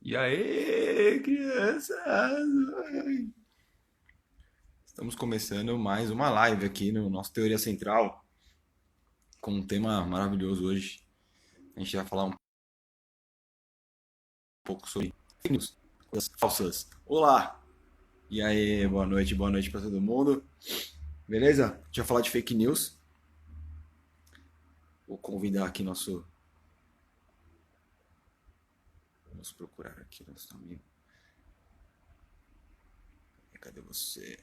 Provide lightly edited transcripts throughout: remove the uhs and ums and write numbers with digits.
E aí, crianças? Estamos começando mais uma live aqui no nosso Teoria Central, com um tema maravilhoso hoje. A gente vai falar um pouco sobre fake news, coisas falsas. Olá! E aí, boa noite para todo mundo. Beleza? A gente vai falar de fake news. Vou convidar aqui nosso. Vamos procurar aqui nosso amigo. Cadê você?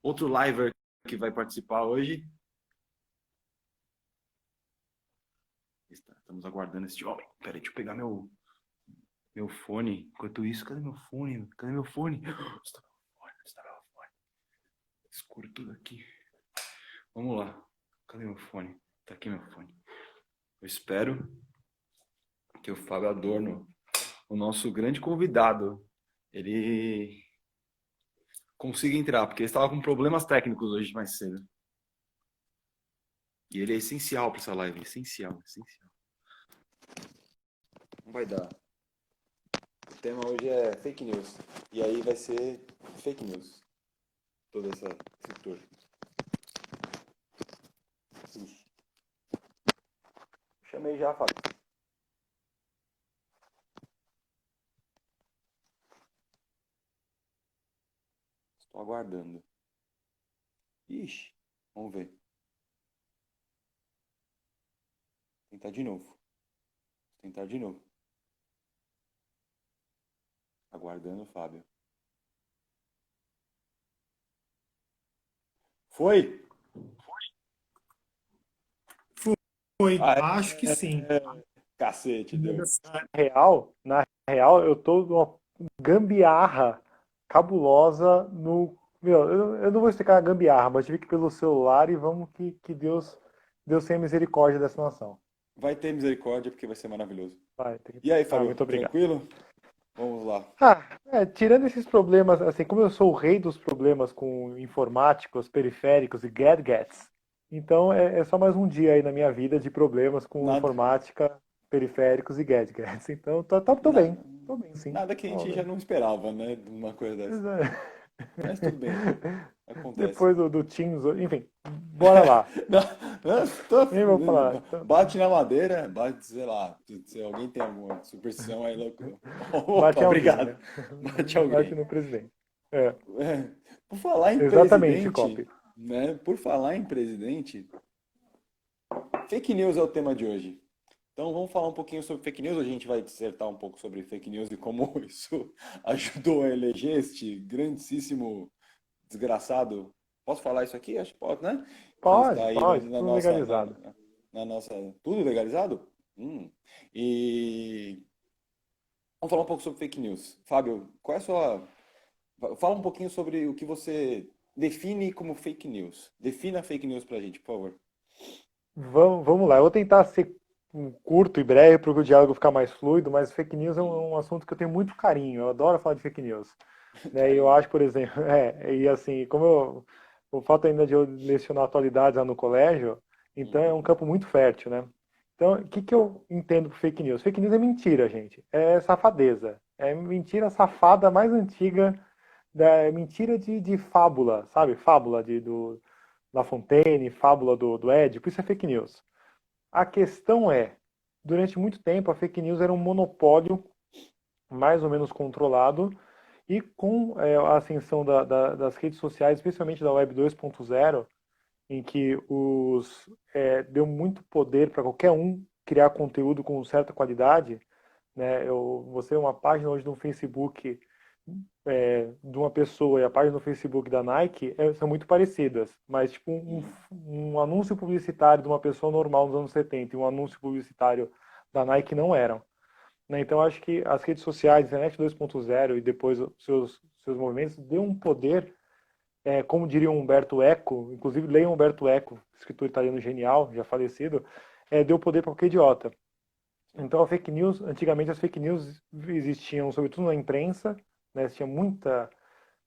Outro liver que vai participar hoje. Estamos aguardando este homem. Peraí, deixa eu pegar meu fone. Enquanto isso, cadê meu fone? Cadê meu fone? Está meu fone, está meu fone. Escuro tudo aqui. Vamos lá. Cadê meu fone? Tá aqui meu fone. Eu espero que o Fábio Adorno, o nosso grande convidado, ele consiga entrar, porque ele estava com problemas técnicos hoje mais cedo. E ele é essencial para essa live. Essencial, essencial. Não vai dar. O tema hoje é fake news. E aí vai ser fake news. Todo esse tour. Ixi. Chamei já, Fábio. Estou aguardando. Ixi, vamos ver. Tentar de novo. Tentar de novo. Aguardando o Fábio. Foi? Foi, Ah, acho que sim. cacete, deu. Na real, eu tô numa gambiarra cabulosa no. Meu, eu não vou explicar a gambiarra, mas tive que ir pelo celular e vamos que Deus tenha misericórdia dessa nação. Vai ter misericórdia porque vai ser maravilhoso. Vai, E aí, ah, Fábio, muito obrigado. tranquilo? Vamos lá. Tirando esses problemas, assim, como eu sou o rei dos problemas com informáticos, periféricos e gadgets, então é só mais um dia aí na minha vida de problemas com Nada, informática, periféricos e gadgets. Então, na- tô bem, sim. nada que a Tô gente já bem. não esperava, né? De uma coisa Pois dessa. é. Mas tudo bem, acontece. Depois do Teams, enfim, bora lá. Não, não, Nem vou falar. Então, bate na madeira, bate, sei lá, se alguém tem alguma superstição aí, louco. bate Opa, em alguém, obrigado. né? Bate Bate alguém. no presidente. É, É, por falar em exatamente, presidente, Copy. né? Por falar em presidente, fake news é o tema de hoje. Então vamos falar um pouquinho sobre fake news. A gente vai dissertar um pouco sobre fake news e como isso ajudou a eleger este grandíssimo desgraçado. Posso falar isso aqui? Acho que pode, né? Que está aí Pode, tudo legalizado. na nossa. Tudo legalizado? E vamos falar um pouco sobre fake news. Fábio, qual é a sua. Fala um pouquinho sobre o que você define como fake news. Defina fake news pra gente, por favor. Vamos lá, eu vou tentar ser curto e breve para o diálogo ficar mais fluido, mas fake news é um assunto que eu tenho muito carinho, eu adoro falar de fake news. Né? E eu Carinho. acho, por exemplo, e assim, o fato ainda de eu lecionar atualidades lá no colégio, então é Uhum. um campo muito fértil, né? Então, o que eu entendo por fake news? Fake news é mentira, gente. É safadeza. É mentira safada mais antiga, é mentira de fábula, sabe? Fábula do La Fontaine, fábula do Édipo, isso é fake news. A questão é, durante muito tempo a fake news era um monopólio mais ou menos controlado e com a ascensão das redes sociais, especialmente da Web 2.0, em que deu muito poder para qualquer um criar conteúdo com certa qualidade, né? Você uma página hoje no Facebook de uma pessoa e a página no Facebook da Nike são muito parecidas, mas tipo Uhum. um anúncio publicitário de uma pessoa normal nos anos 70 e um anúncio publicitário da Nike não eram. Né? Então acho que as redes sociais, a internet 2.0 e depois os seus movimentos deu um poder, como diria o Humberto Eco, inclusive leiam Humberto Eco, escritor italiano genial, já falecido, deu poder para qualquer idiota. Então, a fake news, antigamente as fake news existiam sobretudo na imprensa, né? Tinha muita.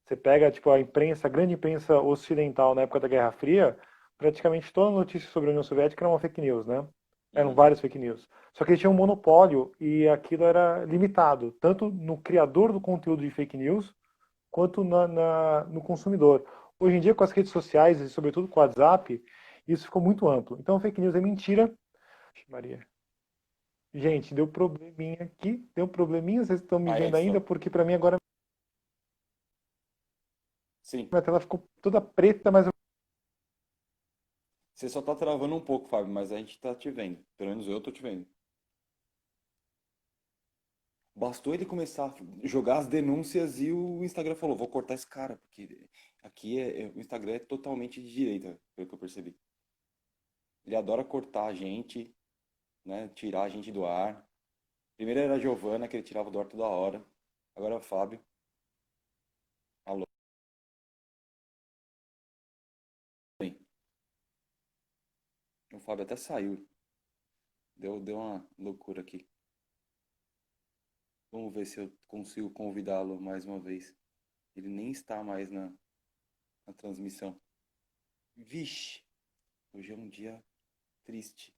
Você pega tipo a imprensa, a grande imprensa ocidental na época da Guerra Fria, praticamente toda notícia sobre a União Soviética era uma fake news, né? Eram várias fake news. Só que eles tinham um monopólio e aquilo era limitado, tanto no criador do conteúdo de fake news, quanto no consumidor. Hoje em dia, com as redes sociais e sobretudo com o WhatsApp, isso ficou muito amplo. Então, fake news é mentira. Maria. Gente, deu probleminha aqui. Deu probleminha, vocês estão me vendo ainda? Porque para mim agora Sim. minha tela ficou toda preta, mas Você só tá travando um pouco, Fábio, mas a gente tá te vendo. Pelo menos eu tô te vendo. Bastou ele começar a jogar as denúncias e o Instagram falou, vou cortar esse cara, porque aqui o Instagram é totalmente de direita, pelo que eu percebi. Ele adora cortar a gente, né, tirar a gente do ar. Primeiro era a Giovana, que ele tirava do ar toda hora. Agora é o Fábio. Alô. O Fábio até saiu. Deu uma loucura aqui. Vamos ver se eu consigo convidá-lo mais uma vez. Ele nem está mais na transmissão. Vixe! Hoje é um dia triste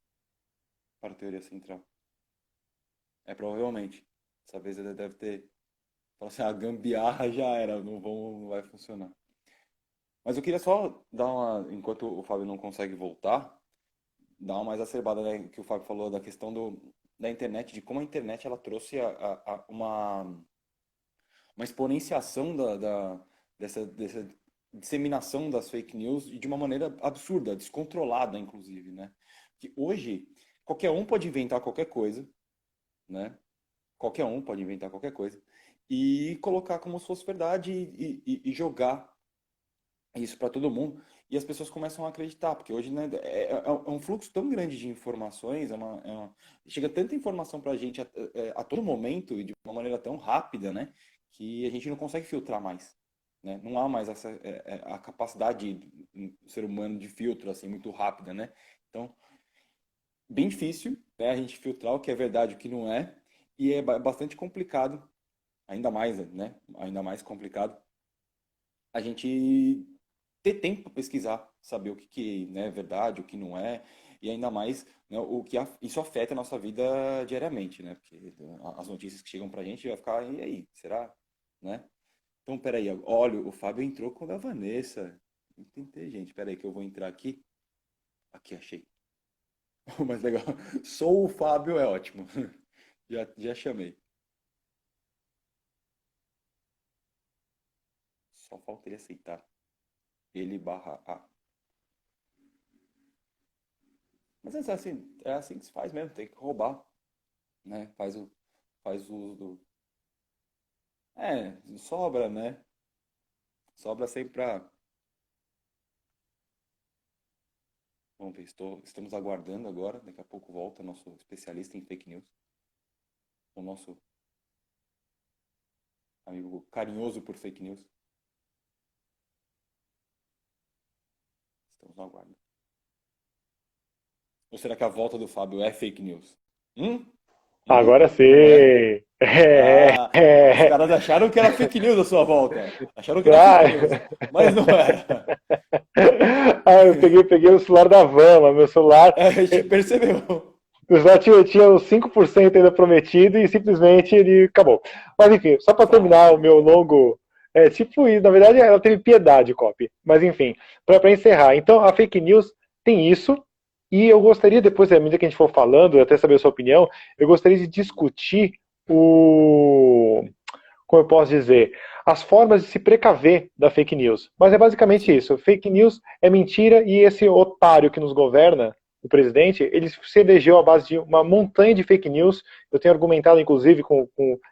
para a Teoria Central. Provavelmente. Dessa vez ele deve ter... Falado assim, a gambiarra já era, não vai funcionar. Mas eu queria só dar uma... Enquanto o Fábio não consegue voltar, dar uma mais acerbada, né, que o Fábio falou da questão da internet, de como a internet ela trouxe uma exponenciação dessa disseminação das fake news e de uma maneira absurda, descontrolada, inclusive, né? Que hoje, qualquer um pode inventar qualquer coisa, né? Qualquer um pode inventar qualquer coisa e colocar como se fosse verdade e jogar isso para todo mundo. E as pessoas começam a acreditar, porque hoje, né, é um fluxo tão grande de informações, chega tanta informação para a gente a todo momento e de uma maneira tão rápida, né, que a gente não consegue filtrar mais. Né? Não há mais a capacidade do ser humano de filtro assim, muito rápida. Né? Então, bem difícil, né, a gente filtrar o que é verdade e o que não é, e é bastante complicado, ainda mais complicado, a gente ter tempo para pesquisar, saber o que né, é verdade, o que não é, e ainda mais, né, o que isso afeta a nossa vida diariamente, né? Porque as notícias que chegam pra gente vai ficar, e aí, será? Né? Então, peraí, olha, o Fábio entrou com a da Vanessa. Muito inteligente, peraí que eu vou entrar aqui. Aqui, achei. O mais legal, sou o Fábio, é ótimo. Já chamei. Só falta ele aceitar. Ele barra A. Mas é assim que se faz mesmo, tem que roubar, né? Faz o uso do... sobra, né? Sobra sempre pra... Vamos ver, estamos aguardando agora, daqui a pouco volta nosso especialista em fake news. O nosso amigo carinhoso por fake news. Estamos no aguardo. Ou será que a volta do Fábio é fake news? Agora sim! Os caras acharam que era fake news a sua volta. Acharam que era fake news, mas não era. Eu peguei o celular da van, meu celular... A gente percebeu. O celular tinha os 5% ainda prometido e simplesmente ele acabou. Mas enfim, só para terminar o meu longo... na verdade ela teve piedade, Copy. Mas enfim, para encerrar. Então a fake news tem isso. E eu gostaria, depois, à medida que a gente for falando, até saber a sua opinião, eu gostaria de discutir como eu posso dizer, as formas de se precaver da fake news. Mas é basicamente isso. Fake news é mentira e esse otário que nos governa, o presidente, ele se elegeu à base de uma montanha de fake news. Eu tenho argumentado, inclusive,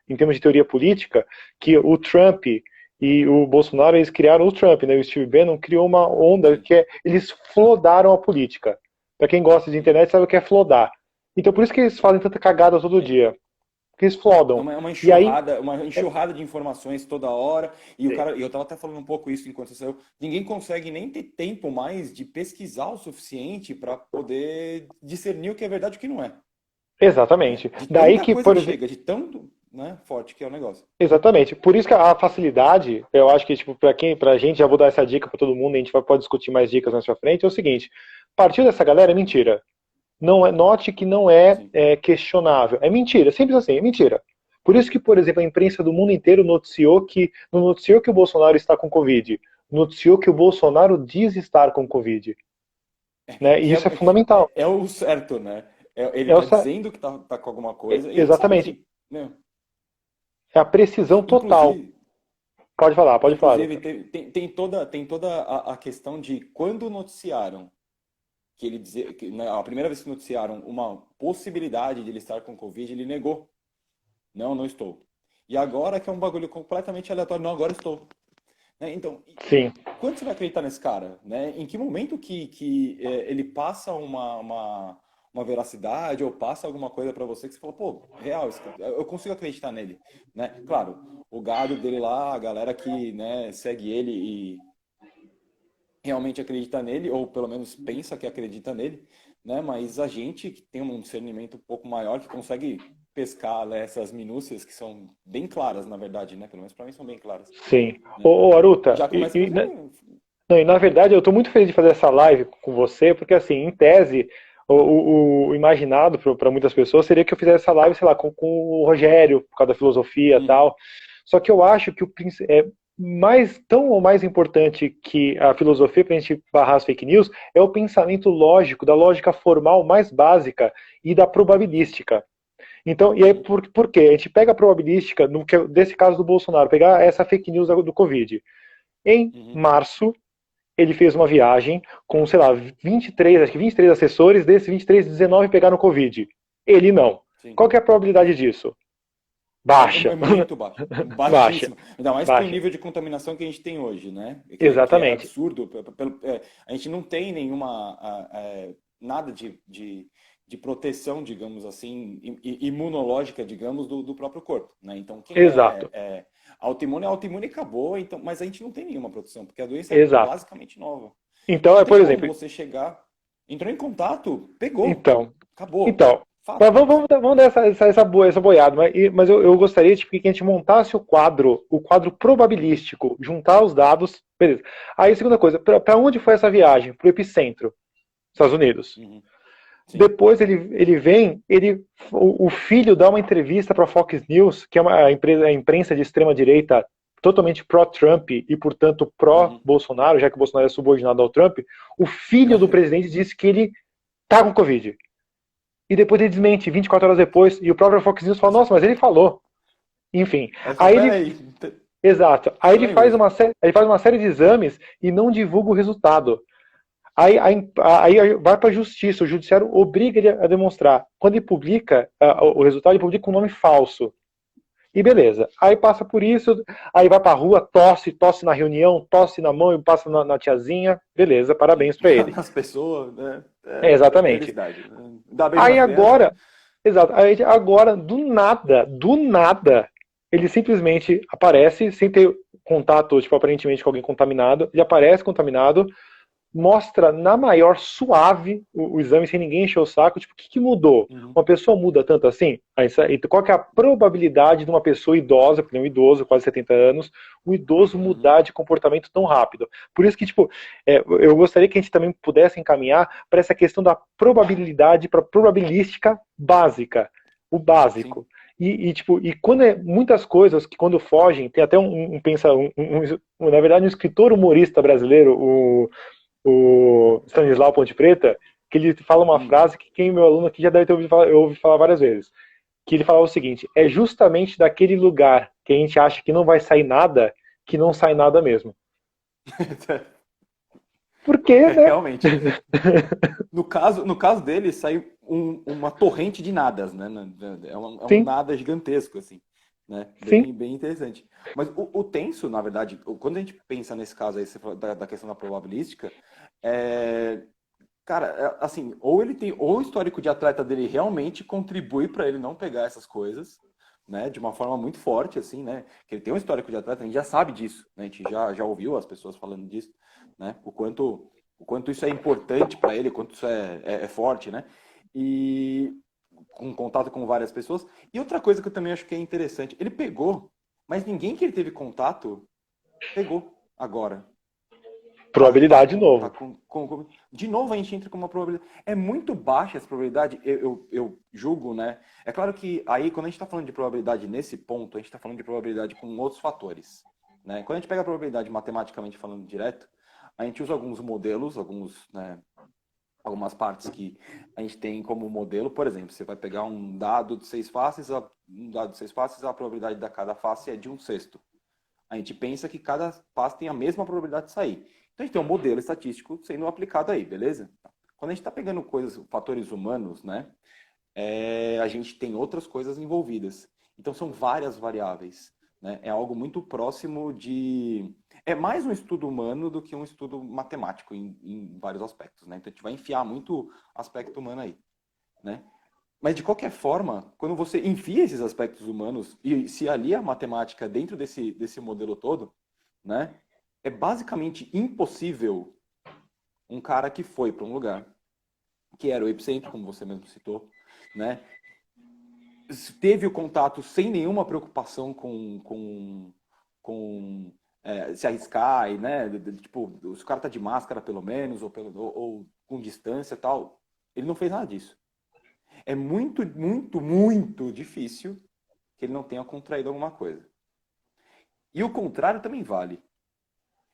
em termos de teoria política, que o Trump e o Bolsonaro, eles criaram o Trump, né? O Steve Bannon criou uma onda que eles flodaram a política. Para quem gosta de internet sabe o que é flodar. Então por isso que eles fazem tanta cagada todo dia. Porque eles flodam. Uma enxurrada, uma enxurrada de informações toda hora. E o cara, eu estava até falando um pouco isso enquanto você saiu. Ninguém consegue nem ter tempo mais de pesquisar o suficiente para poder discernir o que é verdade e o que não é. Exatamente. Daí que por exemplo, chega de tão, né, forte que é o negócio. Exatamente. Por isso que a facilidade, eu acho que tipo pra gente, já vou dar essa dica para todo mundo, a gente pode discutir mais dicas mais pra frente, é o seguinte: partiu dessa galera é mentira. Note que não é, Sim. questionável. É mentira, simples assim, é mentira. Por isso que, por exemplo, a imprensa do mundo inteiro não noticiou que o Bolsonaro está com Covid, noticiou que o Bolsonaro diz estar com Covid. Né? E Que isso é fundamental. é o certo, né? Ele É o tá sa- dizendo que tá com alguma coisa e a gente sabe Exatamente. que, né? É a precisão total. Inclusive, Pode falar, inclusive doutor. tem toda a questão de quando noticiaram que ele dizia que né, a primeira vez que noticiaram uma possibilidade de ele estar com Covid, ele negou. Não, não estou. E agora que é um bagulho completamente aleatório, não, agora estou. Né? Então, Sim, quando você vai acreditar nesse cara? Né? Em que momento que ele passa uma veracidade ou passa alguma coisa pra você que você fala, pô, real, eu consigo acreditar nele, né? Claro, o gado dele lá, a galera que, né, segue ele e realmente acredita nele, ou pelo menos pensa que acredita nele, né? Mas a gente que tem um discernimento um pouco maior, que consegue pescar, né, essas minúcias que são bem claras, na verdade, né? Pelo menos pra mim são bem claras, sim. né? Aruta, Já começa a fazer. não, e na verdade eu estou muito feliz de fazer essa live com você, porque assim, em tese, o imaginado para muitas pessoas seria que eu fizesse essa live, sei lá, com o Rogério, por causa da filosofia e Uhum, tal. Só que eu acho que é mais tão ou mais importante que a filosofia para a gente barrar as fake news é o pensamento lógico, da lógica formal mais básica e da probabilística. Então, e aí uhum, por quê? A gente pega a probabilística, desse caso do Bolsonaro, pegar essa fake news do Covid. Em uhum, março, ele fez uma viagem com, sei lá, 23, acho que 23 assessores, desses 23, 19 pegaram Covid. Ele não. sim. Qual que é a probabilidade disso? É Baixa. muito baixo, Baixa. baixíssimo. Ainda mais para o Baixa. nível de contaminação que a gente tem hoje, né? Que é Exatamente. absurdo. A gente não tem nenhuma, nada de proteção, digamos assim, imunológica, digamos, do próprio corpo, né? Então, quem Exato. é autoimune acabou, então, mas a gente não tem nenhuma proteção, porque a doença é Exato. basicamente nova. Então, Não é, tem por como exemplo, você chegar, entrou em contato, pegou, então, acabou. Então, mas Fato. vamos dar essa boiada, mas eu gostaria tipo, que a gente montasse o quadro probabilístico, juntar os dados, beleza. Aí, segunda coisa, para onde foi essa viagem? Para o epicentro, Estados Unidos. Uhum, sim. Depois ele vem, o filho dá uma entrevista para a Fox News, que é a imprensa de extrema direita totalmente pró-Trump e, portanto, Uhum. pró-Bolsonaro, já que o Bolsonaro é subordinado ao Trump. O filho do presidente disse que ele tá com Covid. E depois ele desmente, 24 horas depois, e o próprio Fox News fala, nossa, mas ele falou. Enfim, Aí fala, aí ele, peraí, exato, aí estranho isso. ele faz uma série de exames e não divulga o resultado. Aí vai para a justiça, o judiciário obriga ele a demonstrar. Quando ele publica o resultado, ele publica um nome falso. E beleza. Aí passa por isso, aí vai pra rua, tosse na reunião, tosse na mão e passa na tiazinha. Beleza, Sim. parabéns pra ele. Nas pessoas, né? Exatamente. Felicidade. Né? Dá beijo Aí nas crianças. agora, exato, aí agora, do nada, ele simplesmente aparece, sem ter contato, tipo, aparentemente com alguém contaminado, ele aparece contaminado, mostra na maior suave o exame sem ninguém encher o saco, tipo, o que mudou? Uhum, Uma pessoa muda tanto assim? Então, qual que é a probabilidade de uma pessoa idosa, porque é um idoso, quase 70 anos, um idoso uhum, mudar de comportamento tão rápido? Por isso que, tipo, eu gostaria que a gente também pudesse encaminhar para essa questão da probabilidade, para probabilística básica, o sim. básico. Tipo, e quando muitas coisas que quando fogem, tem até na verdade, um escritor humorista brasileiro, o Stanislau Ponte Preta, que ele fala uma Hum. frase que quem meu aluno aqui já deve ter ouvido falar, eu ouvi falar várias vezes, que ele falava o seguinte: é justamente daquele lugar que a gente acha que não vai sair nada, que não sai nada mesmo. Porque, né? Realmente. No caso dele, sai uma torrente de nadas, né? É um Sim, nada gigantesco, assim, né? sim, Bem interessante. Mas o tenso, na verdade, quando a gente pensa nesse caso aí, você falou da questão da probabilística, é, cara, assim, ou o histórico de atleta dele realmente contribui para ele não pegar essas coisas, né? De uma forma muito forte, assim, né? Que ele tem um histórico de atleta, a gente já sabe disso, né? A gente já ouviu as pessoas falando disso, né? O quanto isso é importante para ele, o quanto isso é forte, né? E com contato com várias pessoas. E outra coisa que eu também acho que é interessante, ele pegou, mas ninguém que ele teve contato pegou agora. Probabilidade de novo. De novo a gente entra com uma probabilidade. É muito baixa essa probabilidade, eu julgo, né? É claro que aí, quando a gente está falando de probabilidade nesse ponto, a gente está falando de probabilidade com outros fatores, né? Quando a gente pega a probabilidade matematicamente falando direto, a gente usa alguns modelos, né, algumas partes que a gente tem como modelo. Por exemplo, você vai pegar um dado de 6 faces, a probabilidade de cada face é de 1/6. A gente pensa que cada face tem a mesma probabilidade de sair. Então a gente tem um modelo estatístico sendo aplicado aí, beleza? Quando a gente está pegando fatores humanos, né, a gente tem outras coisas envolvidas. Então são várias variáveis, né? É algo muito próximo de... É mais um estudo humano do que um estudo matemático em vários aspectos, né? Então a gente vai enfiar muito aspecto humano aí, né? Mas de qualquer forma, quando você enfia esses aspectos humanos e se alia a matemática dentro desse modelo todo, né? É basicamente impossível um cara que foi para um lugar, que era o epicentro, como você mesmo citou, né? Teve o contato sem nenhuma preocupação com se arriscar, e, né? Tipo, se o cara tá de máscara pelo menos, ou com distância e tal, ele não fez nada disso. É muito, muito, muito difícil que ele não tenha contraído alguma coisa. E o contrário também vale.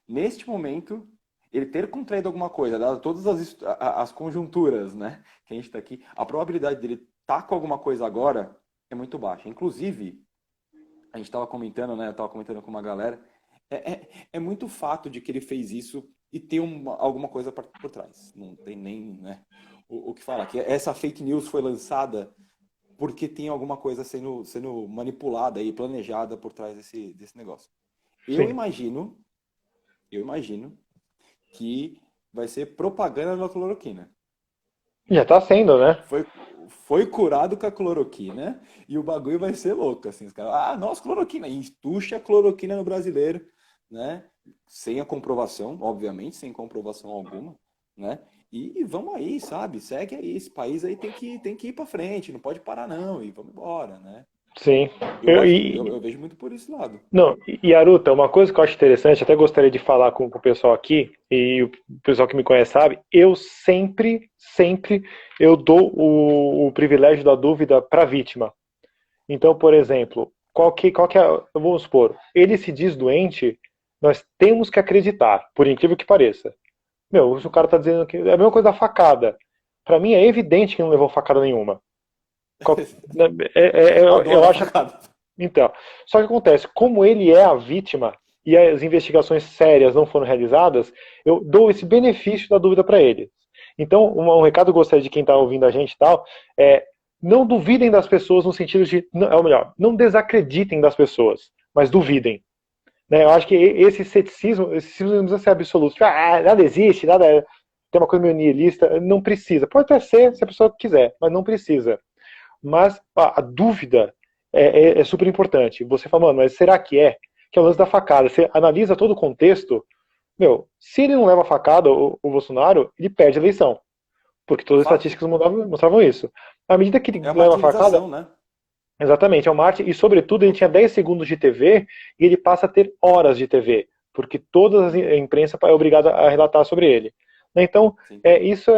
Neste momento, ele ter contraído alguma coisa, dado todas as conjunturas, né, que a gente está aqui, a probabilidade dele estar com alguma coisa agora é muito baixa. Inclusive, a gente estava comentando, né, eu estava comentando com uma galera, é muito fato de que ele fez isso e ter alguma coisa por trás. Não tem nem, né, o que falar. Que essa fake news foi lançada porque tem alguma coisa sendo manipulada e planejada por trás desse negócio. Eu imagino que vai ser propaganda da cloroquina. Já tá sendo, né? Foi curado com a cloroquina e o bagulho vai ser louco, assim, os caras, nossa, cloroquina, e entuxa a cloroquina no brasileiro, né? Sem a comprovação, obviamente, sem comprovação alguma, né? E vamos aí, sabe? Segue aí, esse país aí tem que ir pra frente, não pode parar não, e vamos embora, né? Sim. Eu vejo muito por esse lado. Não, e Aruta, uma coisa que eu acho interessante, até gostaria de falar com o pessoal aqui, e o pessoal que me conhece sabe, eu sempre eu dou o privilégio da dúvida para a vítima. Então, por exemplo, qual que é, vamos supor, ele se diz doente, nós temos que acreditar, por incrível que pareça. Meu, o cara tá dizendo que é a mesma coisa da facada. Para mim é evidente que não levou facada nenhuma. Eu acho. Então, só que acontece, como ele é a vítima e as investigações sérias não foram realizadas, eu dou esse benefício da dúvida para ele. Então, um recado que eu gostaria de quem está ouvindo a gente e tal, não duvidem das pessoas no sentido de, ou melhor, não desacreditem das pessoas, mas duvidem. Né? Eu acho que esse ceticismo não precisa ser absoluto. Tipo, nada existe, nada tem uma coisa meio nihilista, não precisa. Pode até ser, se a pessoa quiser, mas não precisa. Mas a dúvida é super importante. Você fala, mano, mas será que é? Que é o lance da facada. Você analisa todo o contexto. Meu, se ele não leva a facada, o Bolsonaro, ele perde a eleição. Porque todas as estatísticas mostravam isso. À medida que ele leva a facada. Né? Exatamente, é o Marte. E, sobretudo, ele tinha 10 segundos de TV e ele passa a ter horas de TV. Porque toda a imprensa é obrigada a relatar sobre ele. Então, isso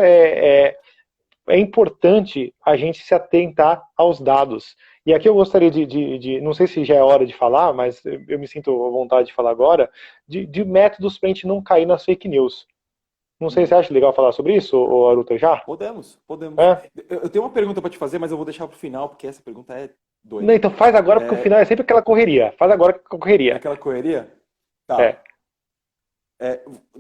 é importante a gente se atentar aos dados. E aqui eu gostaria não sei se já é hora de falar, mas eu me sinto à vontade de falar agora, de métodos para a gente não cair nas fake news. Não sei se você acha legal falar sobre isso, ou Aruta, já? Podemos. É? Eu tenho uma pergunta para te fazer, mas eu vou deixar para o final, porque essa pergunta é doida. Não, então faz agora, porque o final é sempre aquela correria. Faz agora que a correria. Aquela correria? Tá.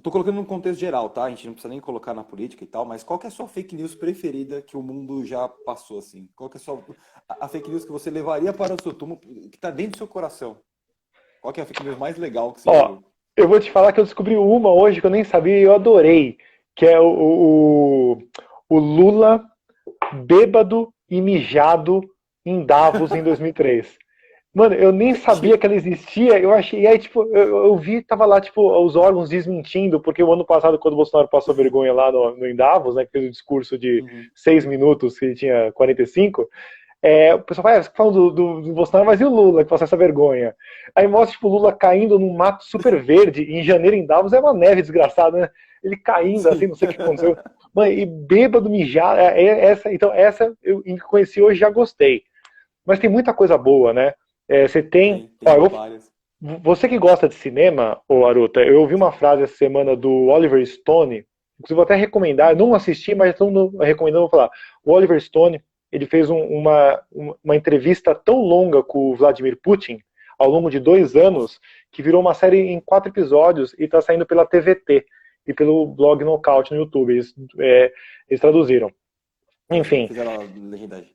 Tô colocando num contexto geral, tá? A gente não precisa nem colocar na política e tal, mas qual que é a sua fake news preferida que o mundo já passou, assim? Qual que é a fake news que você levaria para o seu túmulo, que tá dentro do seu coração? Qual que é a fake news mais legal que você viu? Eu vou te falar que eu descobri uma hoje que eu nem sabia e eu adorei, que é o Lula bêbado e mijado em Davos em 2003. Mano, eu nem sabia que ela existia, eu achei, e aí, tipo, eu vi, tava lá, tipo, os órgãos desmentindo, porque o ano passado, quando o Bolsonaro passou vergonha lá no Davos, né, que fez o discurso de 6 minutos, que ele tinha 45, O pessoal fala, falam do Bolsonaro, mas e o Lula que passou essa vergonha? Aí mostra, tipo, o Lula caindo num mato super verde, em janeiro em Davos, é uma neve desgraçada, né? Ele caindo assim, Sim. não sei o que aconteceu. Mano, e bêbado mijar, então essa eu conheci hoje, já gostei. Mas tem muita coisa boa, né? Você tem. Ó, Tem várias. você que gosta de cinema, ô Aruta, eu ouvi uma frase essa semana do Oliver Stone, que eu vou até recomendar, eu não assisti, mas estou recomendando, vou falar. O Oliver Stone, ele fez uma entrevista tão longa com o Vladimir Putin, ao longo de 2 anos, que virou uma série em 4 episódios e está saindo pela TVT e pelo blog Nocaute no YouTube. Eles traduziram. Enfim, Fizeram a legendagem.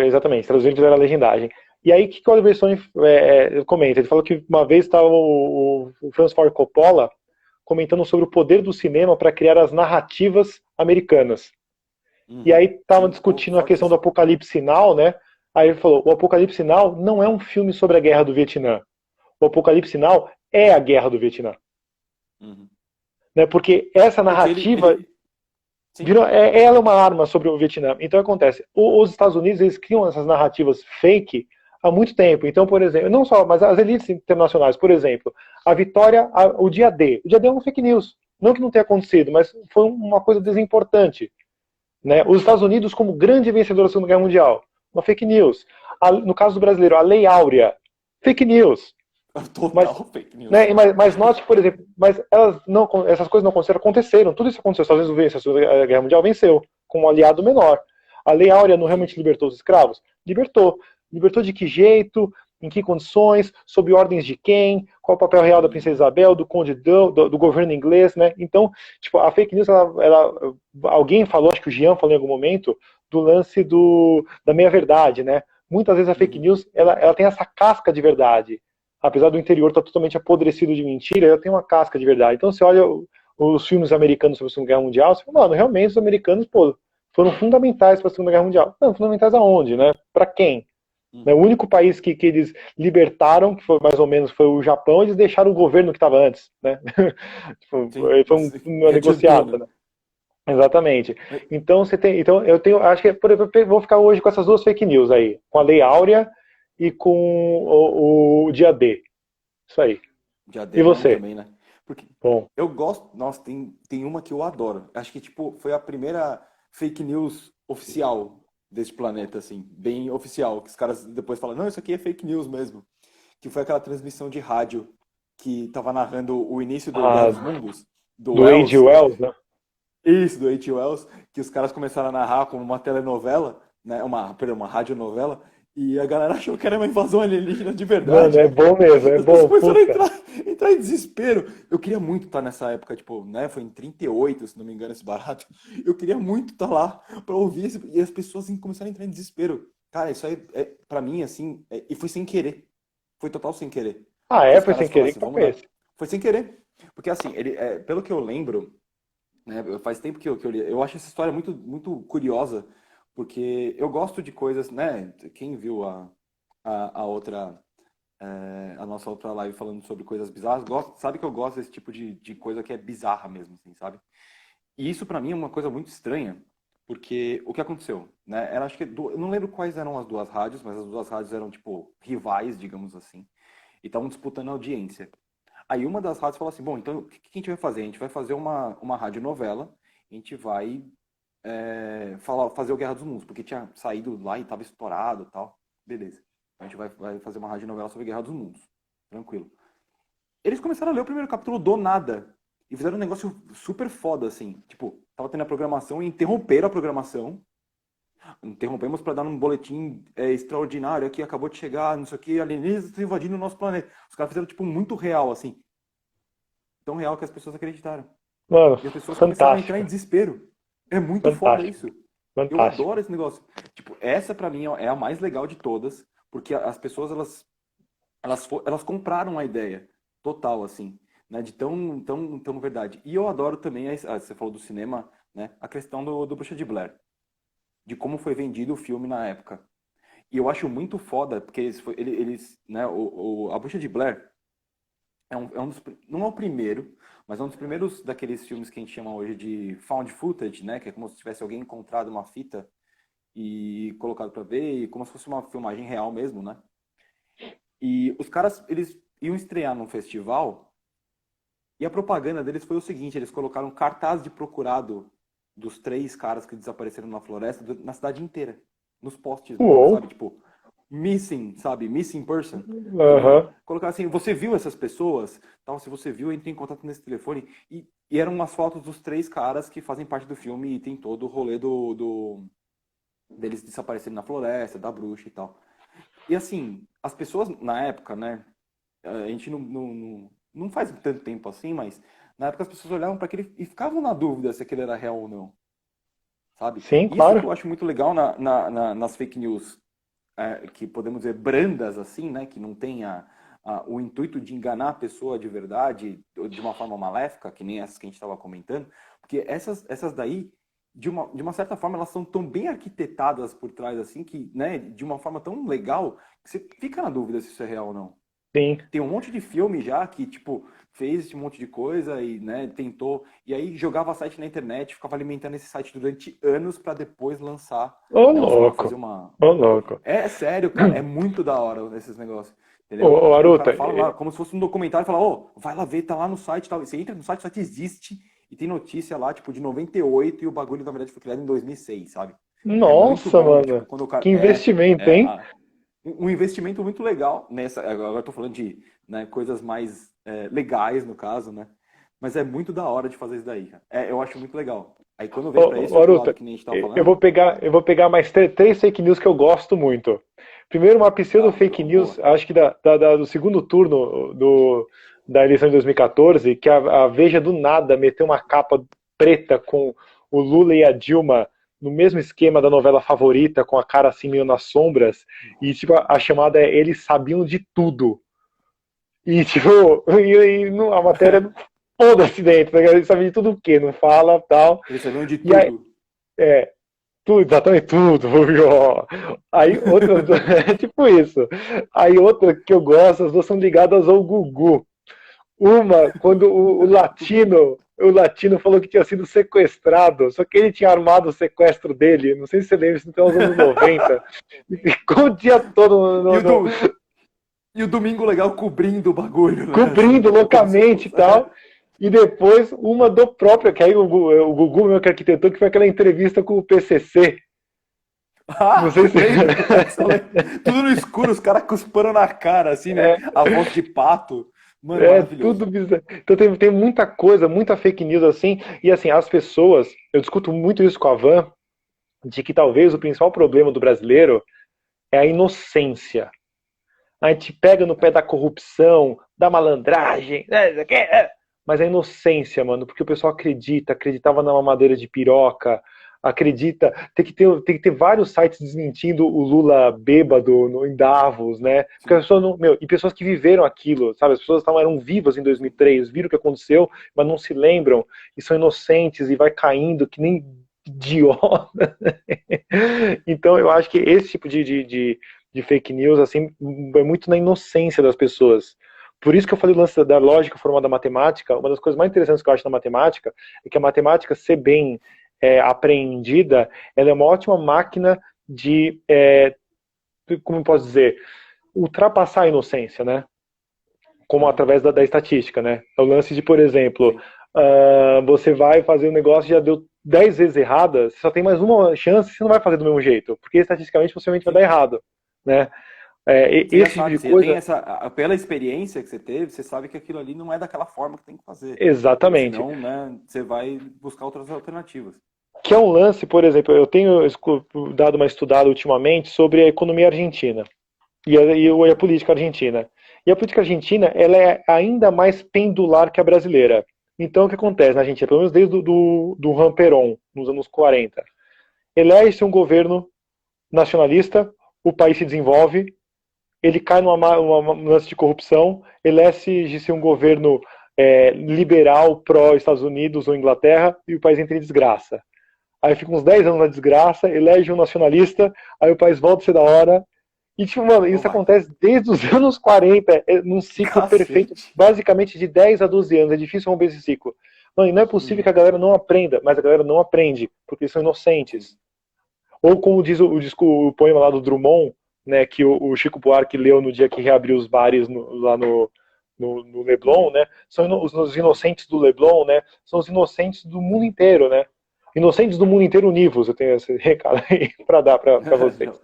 exatamente, traduzindo fizeram a legendagem. E aí, o que o Oliver Stone comenta? Ele falou que uma vez estava o Francis Ford Coppola comentando sobre o poder do cinema para criar as narrativas americanas. E aí estavam Sim, pô, discutindo a questão do fortíssimo. Apocalipse Sinal, né? Aí ele falou, o Apocalipse Sinal não é um filme sobre a guerra do Vietnã. O Apocalipse Sinal é a guerra do Vietnã. Uhum. Né? Porque essa Porque narrativa sim, ela é uma arma sobre o Vietnã. Então acontece, os Estados Unidos eles criam essas narrativas fake há muito tempo. Então, por exemplo, não só, mas as elites internacionais, por exemplo, a vitória, o dia D. O dia D é uma fake news. Não que não tenha acontecido, mas foi uma coisa desimportante. Né? Os Estados Unidos como grande vencedor da Segunda Guerra Mundial, uma fake news. No caso do brasileiro, a Lei Áurea, fake news. Mas, total fake news. né, mas note, por exemplo, mas essas coisas não aconteceram. Tudo isso aconteceu. Os Estados Unidos venceu, a Segunda Guerra Mundial venceu, com um aliado menor. A Lei Áurea não realmente libertou os escravos? Libertou. Libertou de que jeito? Em que condições? Sob ordens de quem? Qual o papel real da Princesa Isabel, do Conde do governo inglês, né? Então, tipo, a fake news, alguém falou, acho que o Jean falou em algum momento, do lance da meia-verdade, né? Muitas vezes a fake Uhum. news, ela tem essa casca de verdade. Apesar do interior estar totalmente apodrecido de mentira, ela tem uma casca de verdade. Então você olha os filmes americanos sobre a Segunda Guerra Mundial, você fala, mano, realmente os americanos, pô, foram fundamentais para a Segunda Guerra Mundial. Não, fundamentais aonde, né? Para quem? Né, o Uhum. único país que eles libertaram, que foi mais ou menos foi o Japão, eles deixaram o governo que estava antes, né? Sim, Foi uma que adiantou, negociata, né? né? Exatamente. Mas- Então você tem, então eu tenho, acho que por exemplo, vou ficar hoje com essas duas fake news aí, com a Lei Áurea e com o dia D. Isso aí. Diadema E é bom você? também, né? Porque Bom. eu gosto. Nossa, tem uma que eu adoro. Acho que, tipo, foi a primeira fake news oficial deste planeta, assim, bem oficial. Que os caras depois falam, não, isso aqui é fake news mesmo. Que foi aquela transmissão de rádio que tava narrando o início do Guerra A, dos Mundos, do do A.G. Wells. Wells, né? Isso, do H.G. Wells, que os caras começaram a narrar como uma telenovela, né? Uma radionovela, e a galera achou que era uma invasão alienígena de Mano, verdade. é bom mesmo, é As pessoas bom, começaram a puta. entrar em desespero. Eu queria muito estar nessa época, tipo, né? Foi em 38, se não me engano, esse barato. Eu queria muito estar lá pra ouvir e as pessoas assim, começaram a entrar em desespero. Cara, isso aí, pra mim, assim, e foi sem querer. Foi total sem querer. Ah, Porque os foi caras sem falaram querer que assim, tá vamos dar. esse. Foi sem querer. Porque assim, pelo que eu lembro, né? Faz tempo que eu li. Eu acho essa história muito, muito curiosa, porque eu gosto de coisas, né? Quem viu a outra, a nossa outra live falando sobre coisas bizarras, sabe que eu gosto desse tipo de coisa que é bizarra mesmo, assim, sabe? E isso pra mim é uma coisa muito estranha, porque o que aconteceu, né? Era, acho que, eu não lembro quais eram as duas rádios, mas as duas rádios eram, tipo, rivais, digamos assim, e estavam disputando a audiência. Aí uma das rádios falou assim, bom, então o que que a gente vai fazer? A gente vai fazer uma radionovela, a gente vai fazer o Guerra dos Mundos, porque tinha saído lá e estava estourado e tal. Beleza. A gente vai fazer uma radionovela sobre Guerra dos Mundos. Tranquilo. Eles começaram a ler o primeiro capítulo do nada. E fizeram um negócio super foda, assim. Tipo, tava tendo a programação e interromperam a programação. Interrompemos para dar um boletim extraordinário aqui, acabou de chegar, não sei o que, alienígenas estão invadindo o nosso planeta. Os caras fizeram, tipo, muito real, assim. Tão real que as pessoas acreditaram. Mano, E as pessoas começaram a entrar em fantástico. desespero. É muito foda Fantástico. isso. Eu Fantástico. adoro esse negócio. Tipo, essa pra mim é a mais legal de todas, porque as pessoas elas compraram a ideia total assim, né, de tão verdade. E eu adoro também você falou do cinema, né, a questão do Bruxa de Blair, de como foi vendido o filme na época. E eu acho muito foda, porque né, a Bruxa de Blair não é o primeiro, mas é um dos primeiros daqueles filmes que a gente chama hoje de found footage, né? Que é como se tivesse alguém encontrado uma fita e colocado pra ver, e como se fosse uma filmagem real mesmo, né? E os caras, eles iam estrear num festival, e a propaganda deles foi o seguinte, eles colocaram cartaz de procurado dos 3 caras que desapareceram na floresta na cidade inteira, nos postes, Uou. sabe? Tipo, missing, sabe? Missing person. Aham. Colocar assim, você viu essas pessoas? Tal, se você viu, entre em contato nesse telefone. E eram umas fotos dos 3 caras que fazem parte do filme e tem todo o rolê deles desaparecerem na floresta, da bruxa e tal. E assim, as pessoas na época, né? A gente não faz tanto tempo assim, mas na época as pessoas olhavam para aquele e ficavam na dúvida se aquele era real ou não, sabe? Sim, Isso que claro. eu acho muito legal nas fake news, que podemos dizer brandas assim, né? Que não tem o intuito de enganar a pessoa de verdade, ou de uma forma maléfica, que nem essas que a gente estava comentando, porque essas daí, de uma certa forma, elas são tão bem arquitetadas por trás, assim, que, né, de uma forma tão legal, que você fica na dúvida se isso é real ou não. Sim. Tem um monte de filme já que, tipo, fez esse monte de coisa e, né, tentou, e aí jogava site na internet, ficava alimentando esse site durante anos para depois lançar, Ô, né, fazer louco. uma... Ô, louco. É sério, cara, é muito da hora esses negócios, entendeu? Ô, Tipo, o cara Aruta, fala lá, como se fosse um documentário, fala, ô, vai lá ver, tá lá no site e tal. E você entra no site, o site existe, e tem notícia lá, tipo, de 98, e o bagulho, na verdade, foi criado em 2006, sabe? É muito nossa, bom, tipo, mano. quando o cara... Que investimento, hein? Um investimento muito legal nessa. Agora eu tô falando de, né, coisas mais legais, no caso, né? Mas é muito da hora de fazer isso daí, cara. Eu acho muito legal. Aí quando vem pra esse Ô, outro lado Aruta, que nem a gente tava eu falando, vou pegar mais 3 fake news que eu gosto muito. Primeiro, uma pseudo tá, fake news, boa. acho que do segundo turno da eleição de 2014, que a Veja do nada meteu uma capa preta com o Lula e a Dilma no mesmo esquema da novela Favorita, com a cara assim meio nas sombras, e tipo, a chamada é Eles Sabiam de Tudo. E tipo, a matéria foda-se dentro, tá ligado? Eles sabiam de tudo o quê? Não fala, tal. Eles sabiam de E aí, tudo. é, tudo, exatamente tudo. Ó. Aí outra, é tipo isso. Aí outra que eu gosto, as duas são ligadas ao Gugu. Uma, quando o latino falou que tinha sido sequestrado, só que ele tinha armado o sequestro dele, não sei se você lembra, isso nos anos 90, e ficou o dia todo E e o Domingo Legal cobrindo o bagulho, né? cobrindo Assim, como se loucamente e fosse... tal. E depois uma do próprio, que aí o Gugu, meu que arquitetou, que foi aquela entrevista com o PCC. Não sei se... lembro. Tudo no escuro, os caras cuspando na cara, assim, né? A voz de pato. Mano, tudo maravilhoso. bizarro. Então tem muita coisa, muita fake news assim. E assim, as pessoas, eu discuto muito isso com a Van, de que talvez o principal problema do brasileiro é a inocência. A gente pega no pé da corrupção, da malandragem, mas a inocência, mano, porque o pessoal acreditava na mamadeira de piroca, acredita, tem que ter vários sites desmentindo o Lula bêbado em Davos, né? Porque as pessoas não, e pessoas que viveram aquilo, sabe? As pessoas eram vivas em 2003, viram o que aconteceu, mas não se lembram, e são inocentes, e vai caindo que nem idiota. Então eu acho que esse tipo de fake news assim é muito na inocência das pessoas. Por isso que eu falei o lance da lógica formada da matemática. Uma das coisas mais interessantes que eu acho na matemática é que a matemática, ser bem apreendida, ela é uma ótima máquina de, como eu posso dizer, ultrapassar a inocência, né? Como através da estatística, né? É o lance de, por exemplo, você vai fazer um negócio e já deu 10 vezes errada, você só tem mais uma chance, você não vai fazer do mesmo jeito, porque estatisticamente possivelmente vai dar errado, né? Esse tipo de coisa. Pela experiência que você teve, você sabe que aquilo ali não é daquela forma que tem que fazer. Exatamente. Senão, né, você vai buscar outras alternativas. Que é um lance, por exemplo, eu tenho dado uma estudada ultimamente sobre a economia argentina e a política argentina. E a política argentina, ela é ainda mais pendular que a brasileira. Então, o que acontece na Argentina, pelo menos desde do Juan Perón, nos anos 40, elege-se um governo nacionalista, o país se desenvolve, ele cai numa lance de corrupção, elege-se um governo liberal pró-Estados Unidos ou Inglaterra e o país entra em desgraça. Aí fica uns 10 anos na desgraça, elege um nacionalista, aí o país volta a ser da hora. E, tipo, mano, isso acontece desde os anos 40, num ciclo perfeito, basicamente de 10 a 12 anos. É difícil romper esse ciclo. Mano, e não é possível que a galera não aprenda, mas a galera não aprende, porque eles são inocentes. Ou como diz o poema lá do Drummond, né, que o Chico Buarque leu no dia que reabriu os bares lá no Leblon, né, são os inocentes do Leblon, né, são os inocentes do mundo inteiro, né, inocentes do mundo inteiro univos, eu tenho esse recado aí para dar para vocês.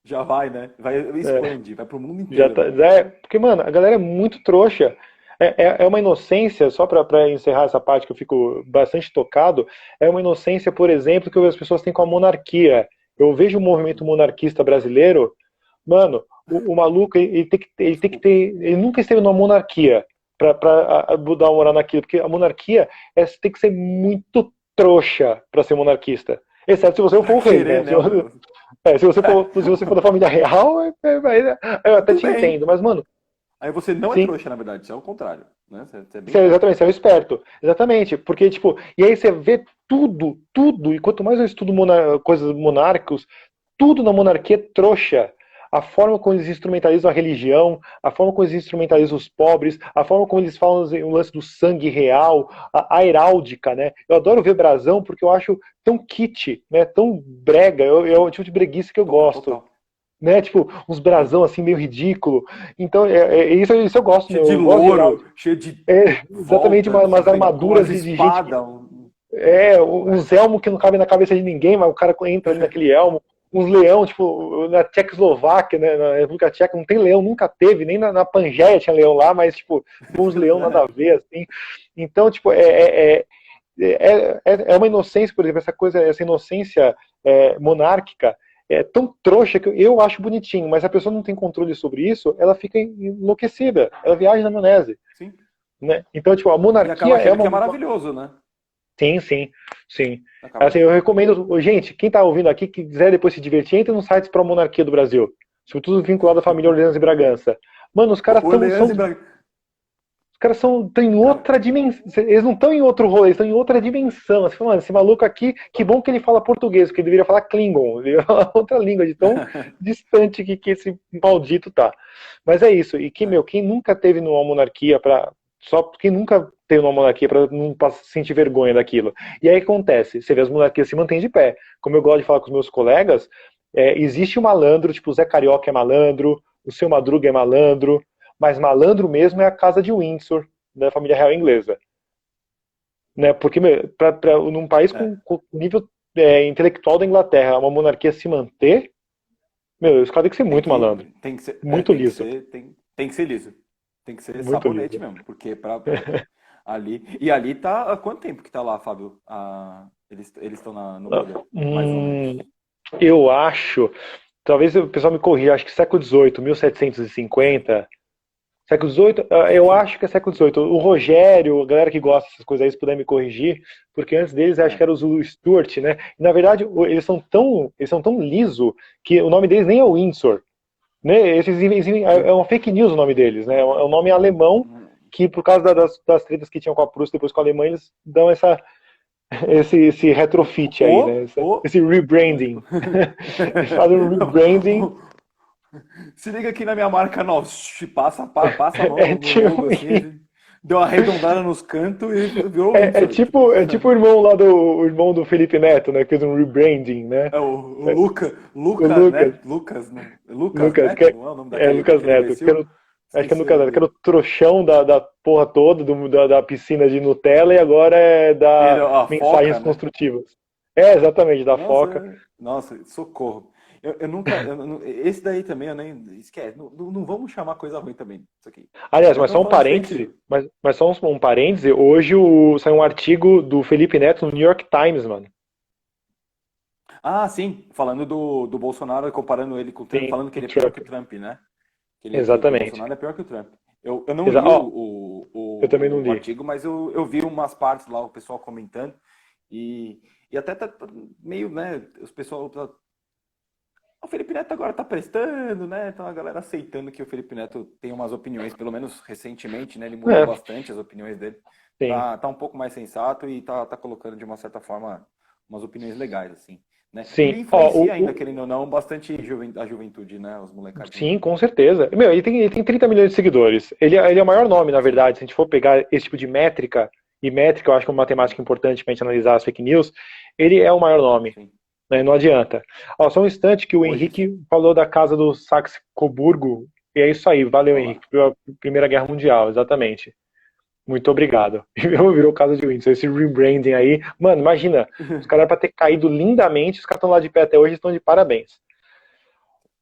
Já vai, né? Vai expande, vai pro mundo Já inteiro. tá, porque, mano, a galera é muito trouxa. É uma inocência, só pra encerrar essa parte que eu fico bastante tocado, é uma inocência, por exemplo, que as pessoas têm com a monarquia. Eu vejo o movimento monarquista brasileiro, mano, o maluco, ele nunca esteve numa monarquia pra mudar uma moral naquilo, porque a monarquia tem que ser muito trouxa pra ser monarquista. Exceto se você for o rei, né? Se você for da família real, eu até Tudo te bem. entendo, mas, mano, Aí você não é sim. trouxa, na verdade, você é o contrário, né? Você é bem Exatamente, você é o esperto. Exatamente, porque, tipo, e aí você vê tudo, e quanto mais eu estudo coisas monárquicos, tudo na monarquia é trouxa. A forma como eles instrumentalizam a religião, a forma como eles instrumentalizam os pobres, a forma como eles falam o lance do sangue real, a heráldica, né? Eu adoro ver brasão porque eu acho tão kit, né? Tão brega, é o tipo de breguice que eu gosto. total. Né, tipo, uns brasão assim meio ridículo. Então, isso eu gosto, Cheio de eu gosto de louro, heráldica. cheio de Exatamente, volta, umas armaduras com as de gente. espadas. Uns elmos que não cabem na cabeça de ninguém, mas o cara entra ali naquele elmo. Uns leão, tipo, na Tchecoslováquia, né, na República Tcheca, não tem leão, nunca teve, nem na Pangeia tinha leão lá, mas, tipo, uns leão nada a ver, assim. Então, tipo, é uma inocência, por exemplo, essa inocência monárquica é tão trouxa que eu acho bonitinho, mas se a pessoa não tem controle sobre isso, ela fica enlouquecida, ela viaja na maionese. Sim. Né? Então, tipo, a E monarquia acaba achando uma... que é maravilhoso, né? Sim. Acaba Assim, eu recomendo, gente, quem tá ouvindo aqui, que quiser depois se divertir, entra nos sites para a monarquia do Brasil. Sobretudo vinculado à família Orleans e Bragança. Mano, os caras estão em outra dimensão. Eles não estão em outro rolê, eles estão em outra dimensão. Você fala, mano, esse maluco aqui, que bom que ele fala português, porque ele deveria falar Klingon, ele deveria falar outra língua, de tão distante que esse maldito tá. Mas é isso. E quem nunca teve numa monarquia só quem nunca teve numa monarquia para não sentir vergonha daquilo. E aí acontece, você vê as monarquias se mantêm de pé. Como eu gosto de falar com os meus colegas, existe o malandro, tipo o Zé Carioca é malandro, o Seu Madruga é malandro, mas malandro mesmo é a casa de Windsor, da família real inglesa. Né? Porque num país com nível intelectual da Inglaterra, uma monarquia se manter, os caras têm que ser muito malandro. Tem que ser, muito liso. Tem que ser liso. Tem que ser Muito sabonete liso. mesmo, porque ali... E ali tá... Há quanto tempo que tá lá, Fábio? Eles estão no poder, mais ou menos. Eu acho... Talvez o pessoal me corrija, acho que século XVIII, 1750... Século XVIII, eu acho que é século XVIII. O Rogério, a galera que gosta dessas coisas aí, se puder me corrigir, porque antes deles acho que era o Stuart, né? E, na verdade, eles são tão liso que o nome deles nem é Windsor. Né? É uma fake news o nome deles, né? É um nome alemão que, por causa das tretas que tinham com a Prússia depois com a Alemanha, eles dão esse retrofit aí, né? Esse rebranding. Eles fazem um rebranding. Se liga aqui na minha marca nova, passa a mão tipo no logo assim, deu uma arredondada nos cantos e virou é tipo o irmão lá o irmão do Felipe Neto, né? Que fez um rebranding, né? O Lucas, né? Lucas Neto, não é o nome daquele, Lucas Neto. Acho que é Lucas Neto, que era o trouxão da porra toda, da piscina de Nutella, e agora é da mensagens foca, construtivas. Né? Exatamente, da foca. Nossa, socorro. Eu nunca. Esse daí também eu nem. Esquece. Não vamos chamar coisa ruim também. Isso aqui. Aliás, mas só um parêntese. Mas só um parêntese. Hoje saiu um artigo do Felipe Neto no New York Times, mano. Ah, sim. Falando do Bolsonaro, comparando ele com o Trump, Sim, falando que ele é pior que o Trump, né? Exatamente. Que o Bolsonaro é pior que o Trump. Eu não li eu também não li o artigo, mas eu vi umas partes lá, o pessoal comentando. E até tá meio, né? Os pessoal. O Felipe Neto agora tá prestando, né? Então a galera aceitando que o Felipe Neto tem umas opiniões, pelo menos recentemente, né? Ele mudou bastante as opiniões dele. Tá um pouco mais sensato e tá colocando de uma certa forma umas opiniões legais, assim. Né? Sim. Ele influencia ainda, querendo ou não, bastante a juventude, né? Os molecados. Sim, com certeza. Ele tem 30 milhões de seguidores. Ele é o maior nome, na verdade. Se a gente for pegar esse tipo de métrica, e métrica eu acho que é uma matemática importante pra gente analisar as fake news, ele é o maior nome. Sim. né? Não adianta. Ó, só um instante que o Hoje, Henrique falou da casa do Saxe-Coburgo, e é isso aí, valeu, olha lá. Henrique, pela Primeira Guerra Mundial, exatamente. Muito obrigado. Virou casa de Windsor, esse rebranding aí. Mano, imagina, os caras pra ter caído lindamente, os caras estão lá de pé até hoje, estão de parabéns.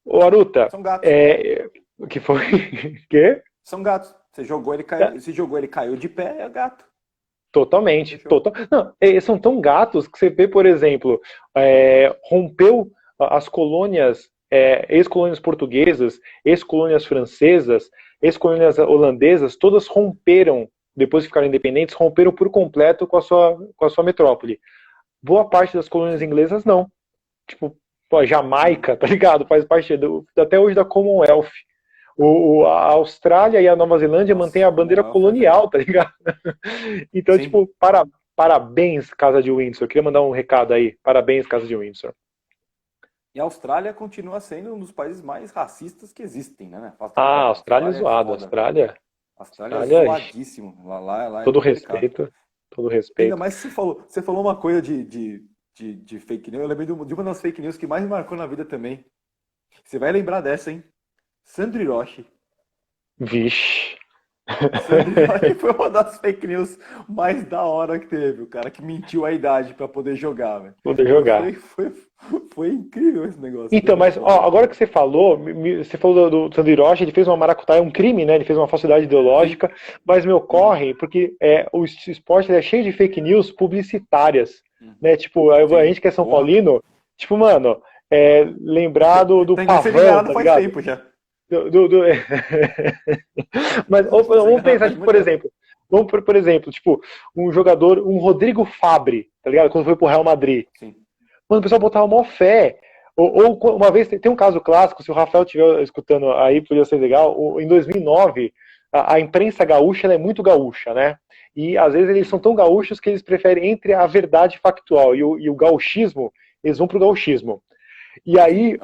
Ô, Aruta, São gatos. o que foi? Quê? São gatos. Você jogou, ele caiu de pé, é gato. Totalmente. Fechou. Não, são tão gatos que você vê, por exemplo, rompeu as colônias, ex-colônias portuguesas, ex-colônias francesas, ex-colônias holandesas, todas romperam, depois de ficaram independentes, romperam por completo com a sua metrópole. Boa parte das colônias inglesas não. Tipo, pô, a Jamaica, tá ligado? Faz parte até hoje da Commonwealth. A Austrália e a Nova Zelândia Nossa, mantêm a bandeira Commonwealth colonial, tá ligado? Então, Sim. tipo, parabéns, Casa de Windsor. Eu queria mandar um recado aí. Parabéns, Casa de Windsor. E a Austrália continua sendo um dos países mais racistas que existem, né? A Austrália é foda. zoado. Austrália É zoadíssimo. Lá é todo complicado. respeito. Todo Ainda respeito. mais que você falou uma coisa de fake news. Eu lembrei de uma das fake news que mais me marcou na vida também. Você vai lembrar dessa, hein? Sandro Hiroshi. Vixe. Sandro Hiroshi foi uma das fake news mais da hora que teve. O cara que mentiu a idade pra poder jogar, velho. Poder jogar. Foi incrível esse negócio. Então, mas ó, agora que você falou do Sandro Hiroshi, ele fez uma maracutaia, um crime, né? Ele fez uma falsidade ideológica, mas me ocorre porque o esporte ele é cheio de fake news publicitárias, né? Tipo, a gente que é São Paulino, tipo, mano, lembrar do Tem que ser Pavão, ligado tá faz ligado? tempo já. Mas vamos pensar, tipo, por exemplo, tipo, um jogador, um Rodrigo Fabri, tá ligado? Quando foi pro Real Madrid. Sim. Quando o pessoal botava mó fé. Ou uma vez, tem um caso clássico, se o Rafael estiver escutando aí, podia ser legal. Em 2009, a imprensa gaúcha ela é muito gaúcha, né? E às vezes eles são tão gaúchos que eles preferem entre a verdade factual e o gauchismo, eles vão pro gauchismo. E aí,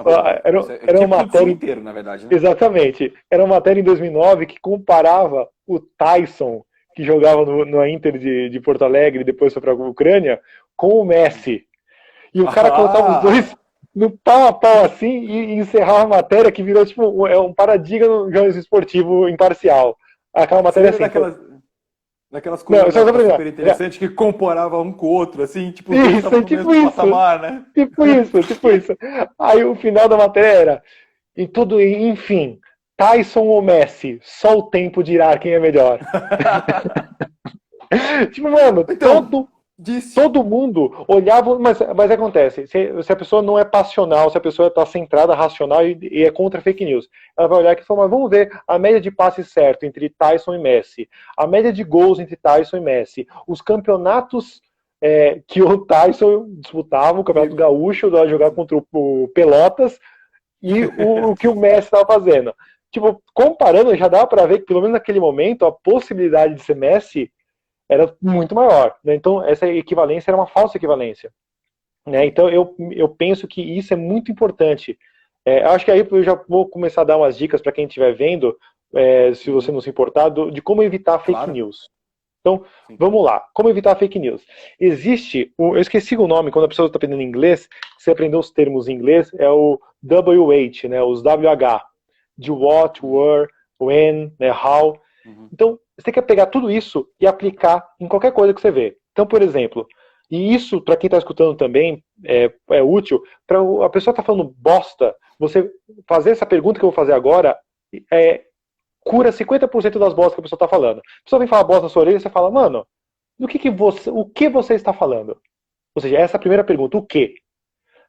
era uma matéria inteiro, na verdade, né? Exatamente. Era uma matéria em 2009 que comparava o Tyson, que jogava no Inter de Porto Alegre e depois foi para a Ucrânia, com o Messi. E o cara colocava os dois no pau a pau assim e encerrava a matéria que virou tipo um paradigma no jornalismo esportivo imparcial. Aquela matéria assim. Daquelas coisas super interessantes que comparava um com o outro, assim, tipo, isso, no mesmo patamar, né? Tipo isso. Aí o final da matéria era, enfim, Tyson ou Messi, só o tempo dirá quem é melhor. Tipo, mano, Então, todo mundo olhava, mas acontece, se a pessoa não é passional, se a pessoa está centrada, racional e é contra fake news, ela vai olhar aqui e falar, mas vamos ver a média de passes certo entre Tyson e Messi, a média de gols entre Tyson e Messi, os campeonatos que o Tyson disputava, o Campeonato Gaúcho, jogar contra o Pelotas, e o que o Messi estava fazendo. Tipo, comparando, já dá para ver que, pelo menos naquele momento, a possibilidade de ser Messi era muito maior. Né? Então, essa equivalência era uma falsa equivalência. Né? Então, eu penso que isso é muito importante. Eu acho que aí eu já vou começar a dar umas dicas para quem estiver vendo, se você não se importar, de como evitar fake news. Então, vamos lá. Como evitar fake news? Existe, eu esqueci o nome, quando a pessoa está aprendendo inglês, você aprendeu os termos em inglês, é o WH, né, os WH, de what, where, when, né, how. Então, você quer pegar tudo isso e aplicar em qualquer coisa que você vê. Então, por exemplo, e isso, para quem está escutando também, é útil, para a pessoa está falando bosta, você fazer essa pergunta que eu vou fazer agora, cura 50% das bostas que a pessoa está falando. A pessoa vem falar bosta na sua orelha e você fala, mano, o que você está falando? Ou seja, essa é a primeira pergunta, o quê?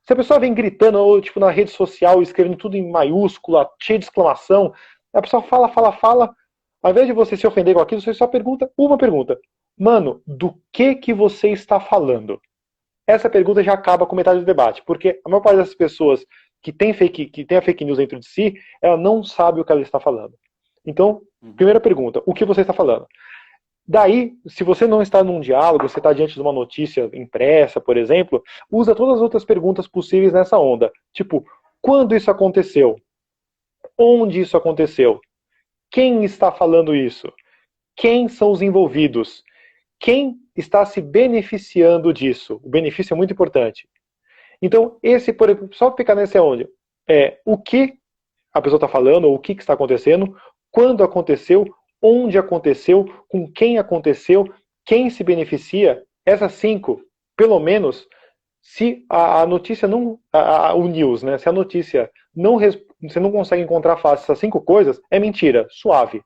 Se a pessoa vem gritando, ou tipo na rede social, escrevendo tudo em maiúscula, cheio de exclamação, a pessoa fala, ao invés de você se ofender com aquilo, você só pergunta uma pergunta. Mano, do que você está falando? Essa pergunta já acaba com metade do debate, porque a maior parte das pessoas que tem a fake news dentro de si, ela não sabe o que ela está falando. Então, primeira pergunta, o que você está falando? Daí, se você não está num diálogo, você está diante de uma notícia impressa, por exemplo, usa todas as outras perguntas possíveis nessa onda. Tipo, quando isso aconteceu? Onde isso aconteceu? Quem está falando isso? Quem são os envolvidos? Quem está se beneficiando disso? O benefício é muito importante. Então, esse, por exemplo, só ficar nesse é onde? O que a pessoa está falando, ou o que está acontecendo, quando aconteceu, onde aconteceu, com quem aconteceu, quem se beneficia. Essas 5, pelo menos, se a notícia não. O news, né? Se a notícia não. Você não consegue encontrar fácil essas 5 coisas, é mentira, suave.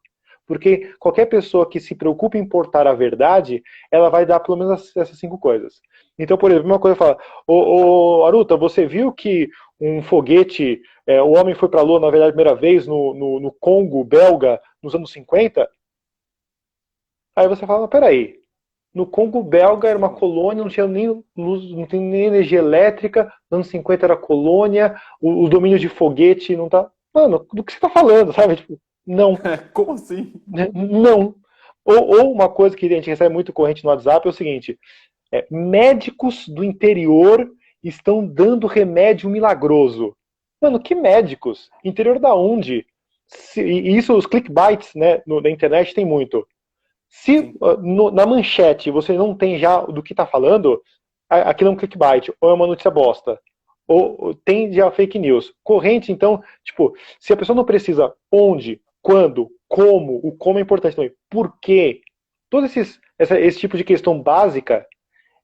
Porque qualquer pessoa que se preocupe em portar a verdade, ela vai dar pelo menos essas 5 coisas. Então, por exemplo, uma coisa fala, Aruta, você viu que um foguete, o homem foi para a Lua, na verdade, a primeira vez no Congo belga, nos anos 50? Aí você fala, peraí, no Congo belga era uma colônia, não tinha nem luz, não tem nem energia elétrica, nos anos 50 era colônia, o domínio de foguete não tá... Mano, do que você tá falando, sabe? Tipo, não. Como assim? Não. Ou uma coisa que a gente recebe muito corrente no WhatsApp é o seguinte: médicos do interior estão dando remédio milagroso. Mano, que médicos? Interior da onde? E isso, os clickbaits, né, na internet tem muito. Se na manchete você não tem já do que está falando, aquilo é um clickbait, ou é uma notícia bosta, ou tem já fake news. Corrente, então, tipo, se a pessoa não precisa onde, quando, como, o como é importante também, por quê, todo esse tipo de questão básica,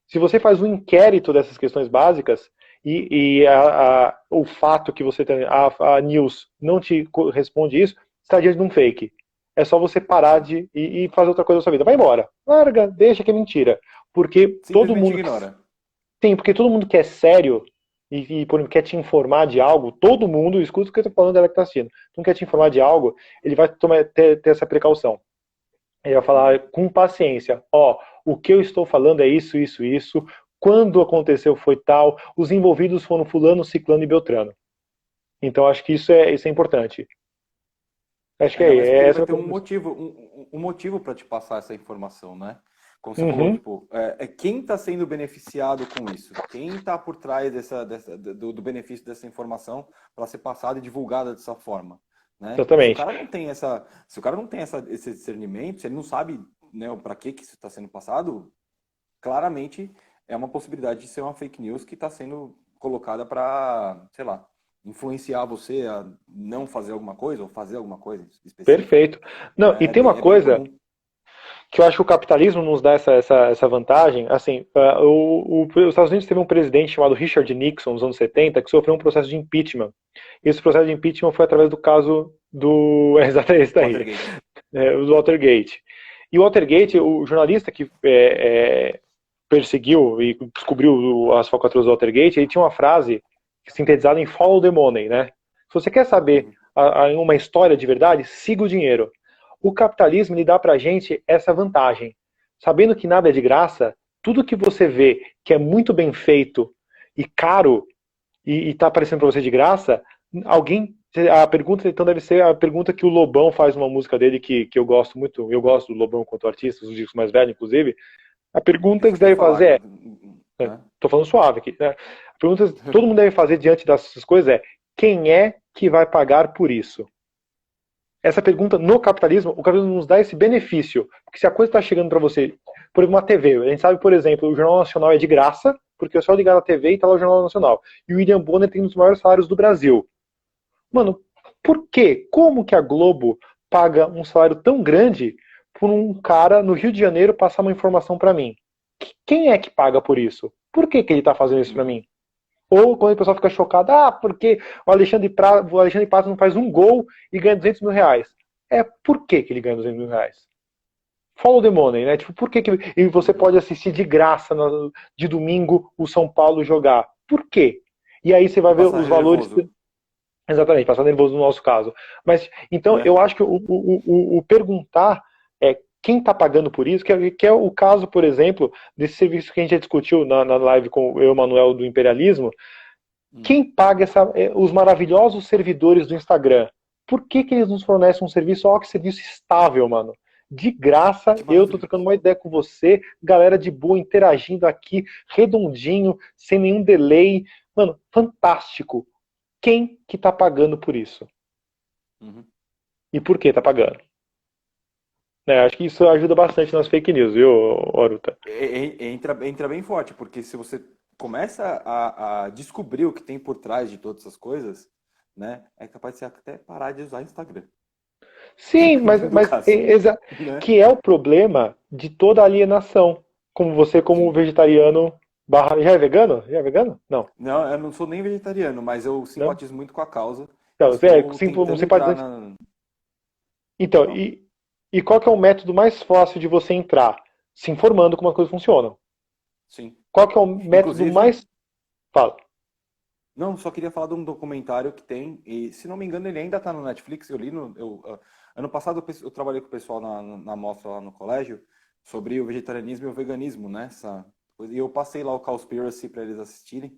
se você faz um inquérito dessas questões básicas e o fato que você tem, a news não te responde isso, você está diante de um fake. É só você parar e fazer outra coisa da sua vida. Vai embora. Larga, deixa que é mentira. Porque todo mundo. Ignora. Sim, porque todo mundo que é sério por exemplo, quer te informar de algo, todo mundo, escuta o que eu estou falando, ela que está assistindo. Não quer te informar de algo, ele vai ter essa precaução. Ele vai falar com paciência, o que eu estou falando é isso, isso, isso, quando aconteceu foi tal, os envolvidos foram fulano, ciclano e beltrano. Então acho que isso é importante. Acho que ele vai ter um motivo para te passar essa informação, né? Como você falou, tipo, quem está sendo beneficiado com isso? Quem está por trás do benefício dessa informação para ser passada e divulgada dessa forma? Né? Exatamente. Se o cara não tem esse discernimento, se ele não sabe, né, para que isso está sendo passado, claramente é uma possibilidade de ser uma fake news que está sendo colocada para, sei lá, influenciar você a não fazer alguma coisa ou fazer alguma coisa específica. Perfeito. Não, e tem uma coisa que eu acho que o capitalismo nos dá essa vantagem. Assim, os Estados Unidos teve um presidente chamado Richard Nixon, nos anos 70, que sofreu um processo de impeachment. E esse processo de impeachment foi através do caso do... Exatamente, do Watergate. E o Watergate, o jornalista que perseguiu e descobriu as falcatruas do Watergate, ele tinha uma frase sintetizada em follow the money, né? Se você quer saber uma história de verdade, siga o dinheiro. O capitalismo lhe dá pra gente essa vantagem. Sabendo que nada é de graça, tudo que você vê que é muito bem feito e caro e está aparecendo para você de graça, a pergunta então deve ser a pergunta que o Lobão faz numa música dele que eu gosto muito, eu gosto do Lobão quanto artista, os discos mais velhos inclusive. A pergunta que você deve fazer tô falando suave aqui, né? A pergunta que todo mundo deve fazer diante dessas coisas é: quem é que vai pagar por isso? Essa pergunta no capitalismo, o capitalismo nos dá esse benefício, porque se a coisa está chegando para você, por uma TV, a gente sabe, por exemplo, o Jornal Nacional é de graça, porque é só ligar na TV e está lá o Jornal Nacional. E o William Bonner tem um dos maiores salários do Brasil. Mano, por quê? Como que a Globo paga um salário tão grande por um cara no Rio de Janeiro passar uma informação para mim? Quem é que paga por isso? Por que ele está fazendo isso para mim? Ou quando o pessoal fica chocado, porque o Alexandre Pato não faz um gol e ganha 200 mil reais. Por que ele ganha 200 mil reais? Follow the money, né? Tipo, por que e você pode assistir de graça de domingo o São Paulo jogar? Por quê? E aí você vai ver os valores... Exatamente, passar nervoso no nosso caso. Mas, então, eu acho que o perguntar quem está pagando por isso, que é o caso, por exemplo, desse serviço que a gente já discutiu na live com eu e o Manuel do imperialismo. Quem paga os maravilhosos servidores do Instagram? Por que eles nos fornecem um serviço, que serviço estável, mano? De graça, eu tô trocando uma ideia com você, galera de boa, interagindo aqui, redondinho, sem nenhum delay. Mano, fantástico. Quem que tá pagando por isso? E por que tá pagando? Acho que isso ajuda bastante nas fake news, viu, Aruta? Entra bem forte, porque se você começa a descobrir o que tem por trás de todas essas coisas, né? É capaz de você até parar de usar Instagram. Sim, Dependendo do caso, né? que é o problema de toda alienação. Como você, como Sim. vegetariano, já é vegano? Já é vegano? Não. Não, eu não sou nem vegetariano, mas eu Não? simpatizo muito com a causa. Então, Estou um tentando entrar simpatizante. na. Então, Fala. e qual que é o método mais fácil de você entrar? Se informando como as coisas funcionam. Sim. Qual que é o método Inclusive, mais... Fala. não, só queria falar de um documentário que tem, e se não me engano ele ainda está no Netflix, eu li ano passado eu trabalhei com o pessoal na mostra lá no colégio sobre o vegetarianismo e o veganismo, né? E eu passei lá o Cowspiracy para eles assistirem.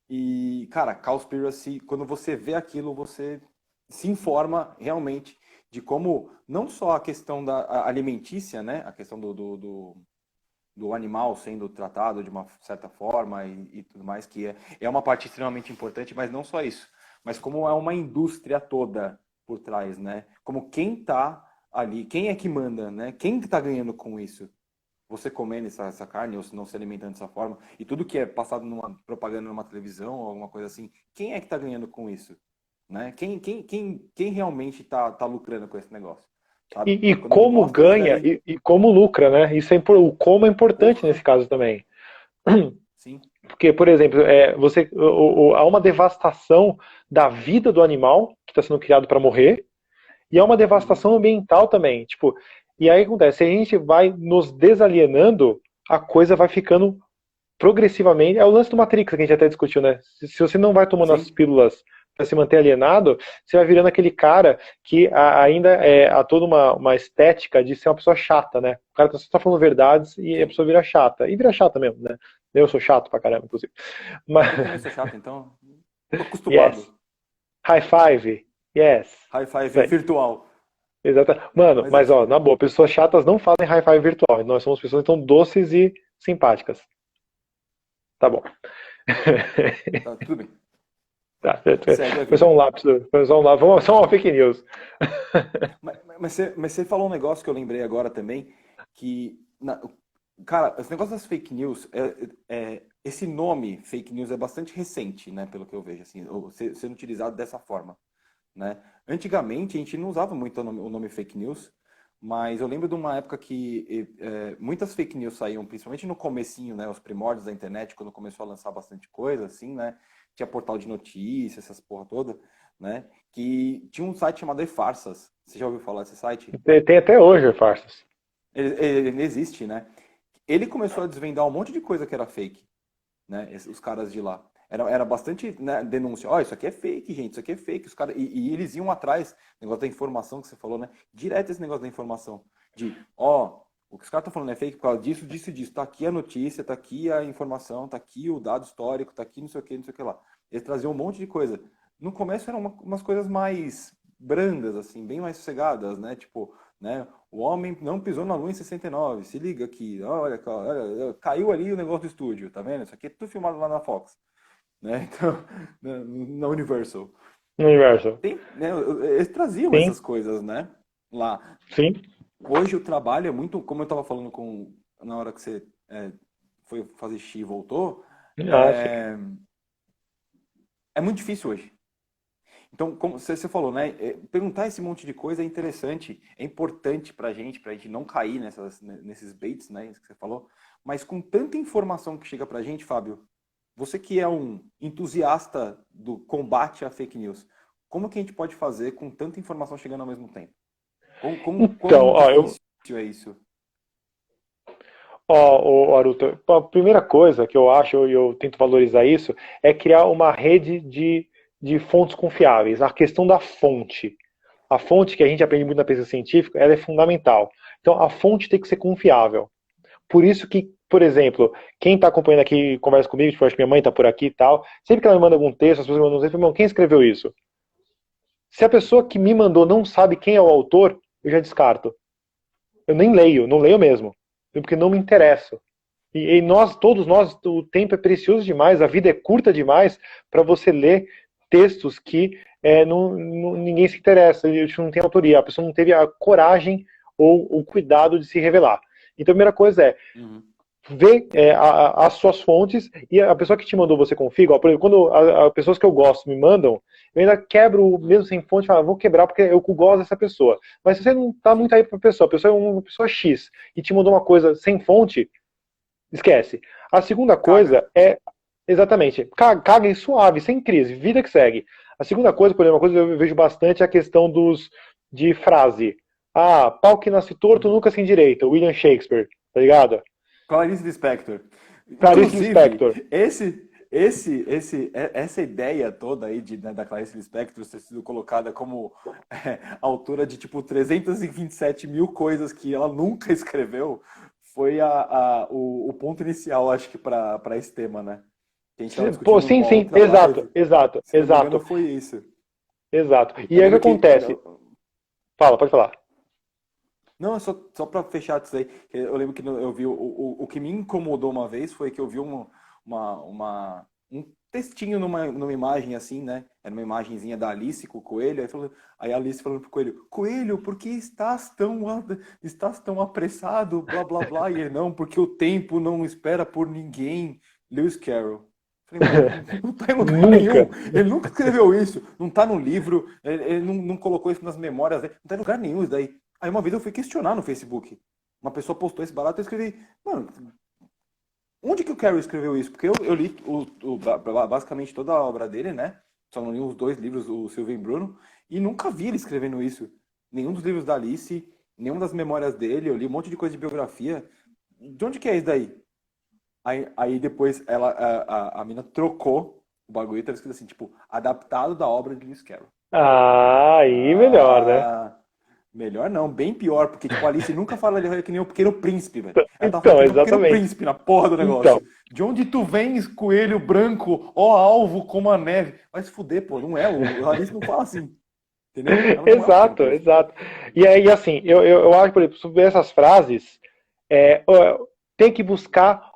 E, cara, Cowspiracy, quando você vê aquilo, você se informa realmente de como, não só a questão da alimentícia, né? A questão do animal sendo tratado de uma certa forma e tudo mais, que é uma parte extremamente importante, mas não só isso, mas como é uma indústria toda por trás, né? Como quem tá ali, quem é que manda, né? Quem que tá ganhando com isso? Você comendo essa carne ou se não se alimentando dessa forma, e tudo que é passado numa propaganda numa televisão ou alguma coisa assim, quem é que tá ganhando com isso? Né? Quem realmente tá lucrando com esse negócio? Sabe? E Quando me como mostra isso ganha daí, e como lucra, né? O como é importante nesse porra, caso também. sim, Porque, por exemplo, há uma devastação da vida do animal que está sendo criado para morrer, e há uma uhum, devastação ambiental também. Tipo, e aí acontece, se a gente vai nos desalienando, a coisa vai ficando progressivamente. É o lance do Matrix que a gente até discutiu, né? Se você não vai tomando as sim. pílulas para se manter alienado, você vai virando aquele cara que ainda há toda uma estética de ser uma pessoa chata, né? O cara só está falando verdades e a Sim. pessoa vira chata. E vira chata mesmo, né? Eu sou chato pra caramba, inclusive. Mas, Eu também sou chato, então. Tô yes. acostumado. High five. Yes. High five Isso aí. virtual. Exato. Mano, Mas mas assim, ó, na boa, pessoas chatas não fazem high five virtual. Nós somos pessoas então doces e simpáticas. Tá bom. tá, tudo bem. Tá, Segue a foi só vida. um lapso, foi só um lapso, só uma fake news. Mas você falou um negócio que eu lembrei agora também, que, cara, esse negócio das fake news, esse nome fake news é bastante recente, né, pelo que eu vejo, assim, sendo utilizado dessa forma, né? Antigamente a gente não usava muito o nome fake news, mas eu lembro de uma época que muitas fake news saíam, principalmente no comecinho, né, os primórdios da internet, quando começou a lançar bastante coisa, assim, né? Tinha portal de notícias, essas porra toda, né? Que tinha um site chamado E-Farsas. Você já ouviu falar desse site? Tem até hoje, farsas. Ele existe, né? Ele começou a desvendar um monte de coisa que era fake, né? Os caras de lá. Era bastante, né, denúncia. Ó, isso aqui é fake, gente, isso aqui é fake. Os caras, e eles iam atrás, negócio da informação que você falou, né? Direto esse negócio da informação. De, ó, o que os caras estão falando é fake por causa disso, disso e disso. Tá aqui a notícia, tá aqui a informação, tá aqui o dado histórico, tá aqui não sei o que lá. Eles traziam um monte de coisa. No começo eram umas coisas mais brandas, assim, bem mais sossegadas, né? Tipo, né? O homem não pisou na lua em 69. Se liga aqui. Olha, caiu ali o negócio do estúdio, tá vendo? Isso aqui é tudo filmado lá na Fox, né? Então, na Universal. No universo. Né, eles traziam Sim, essas coisas, né? Lá. sim. Hoje o trabalho é muito, como eu estava falando na hora que você foi fazer xixi e voltou, Ah, sim. é, é muito difícil hoje. Então, como você falou, né? Perguntar esse monte de coisa é interessante, é importante pra gente não cair nesses baits, né? Isso que você falou. Mas com tanta informação que chega pra gente, Fábio, você que é um entusiasta do combate à fake news, como que a gente pode fazer com tanta informação chegando ao mesmo tempo? Então, Quão difícil é isso? Aruto, a primeira coisa que eu acho, e eu tento valorizar isso, é criar uma rede de fontes confiáveis. A questão da fonte. A fonte que a gente aprende muito na pesquisa científica, ela é fundamental. Então, a fonte tem que ser confiável. Por isso que, por exemplo, quem está acompanhando aqui, conversa comigo, tipo, acho que minha mãe está por aqui e tal, sempre que ela me manda algum texto, as pessoas me mandam um texto, irmão, quem escreveu isso? Se a pessoa que me mandou não sabe quem é o autor, eu já descarto. Eu nem leio, não leio mesmo. Porque não me interessa. E todos nós, o tempo é precioso demais, a vida é curta demais para você ler textos que ninguém se interessa, não tem autoria, a pessoa não teve a coragem ou o cuidado de se revelar. Então a primeira coisa é, Uhum. vê as suas fontes e a pessoa que te mandou você config, ó, por exemplo, quando as pessoas que eu gosto me mandam, eu ainda quebro, mesmo sem fonte, falo, vou quebrar porque eu gosto dessa pessoa. Mas se você não tá muito aí pra pessoa, a pessoa é uma pessoa X e te mandou uma coisa sem fonte, esquece. A segunda coisa Caga. é, exatamente, caga e suave, sem crise, vida que segue. A segunda coisa, por exemplo, uma coisa que eu vejo bastante é a questão de frase. Ah, pau que nasce torto nunca se endireita, William Shakespeare, tá ligado? Clarice Lispector. Clarice Inclusive, Lispector. essa ideia toda aí né, da Clarice Lispector ter sido colocada como autora de tipo 327 mil coisas que ela nunca escreveu foi o ponto inicial, acho que, para esse tema, né? Que a gente estava Pô, discutindo sim, numa sim, outra exato, live. exato, Se não me engano, exato, foi isso. exato. E Eu aí o que lembro que. acontece? Fala, pode falar. Não, é só para fechar isso aí. Eu lembro que eu vi o que me incomodou uma vez foi que eu vi um textinho numa imagem assim, né? Era uma imagenzinha da Alice com o coelho. Aí a Alice falando pro coelho: Coelho, por que estás tão apressado? Blá blá blá. E ele: Não, porque o tempo não espera por ninguém. Lewis Carroll. Falei, mano, não tá em lugar Nunca. nenhum. Ele nunca escreveu isso. Não tá no livro. Ele não colocou isso nas memórias dele. Não tá em lugar nenhum isso daí. Aí uma vez eu fui questionar no Facebook. Uma pessoa postou esse barato e eu escrevi, mano, onde que o Carroll escreveu isso? Porque eu li basicamente toda a obra dele, né? Só não li os dois livros, o Silvio e Bruno, e nunca vi ele escrevendo isso. Nenhum dos livros da Alice, nenhum das memórias dele, eu li um monte de coisa de biografia. De onde que é isso daí? Aí depois a mina trocou o bagulho e tá escrito assim, tipo, adaptado da obra de Lewis Carroll. Ah, aí melhor, né? Ah, melhor não, bem pior, porque tipo, a Alice nunca fala de que nem o Pequeno Príncipe, velho. Ela tá falando Então, que nem o Pequeno exatamente. Príncipe na porra do Então, negócio. De onde tu vens, coelho branco, ó alvo como a neve? Vai se fuder, pô, não é. A Alice não fala assim, entendeu? Ela não é o Pequeno exato, Príncipe. exato. E aí, assim, eu acho, por exemplo, sobre essas frases, tem que buscar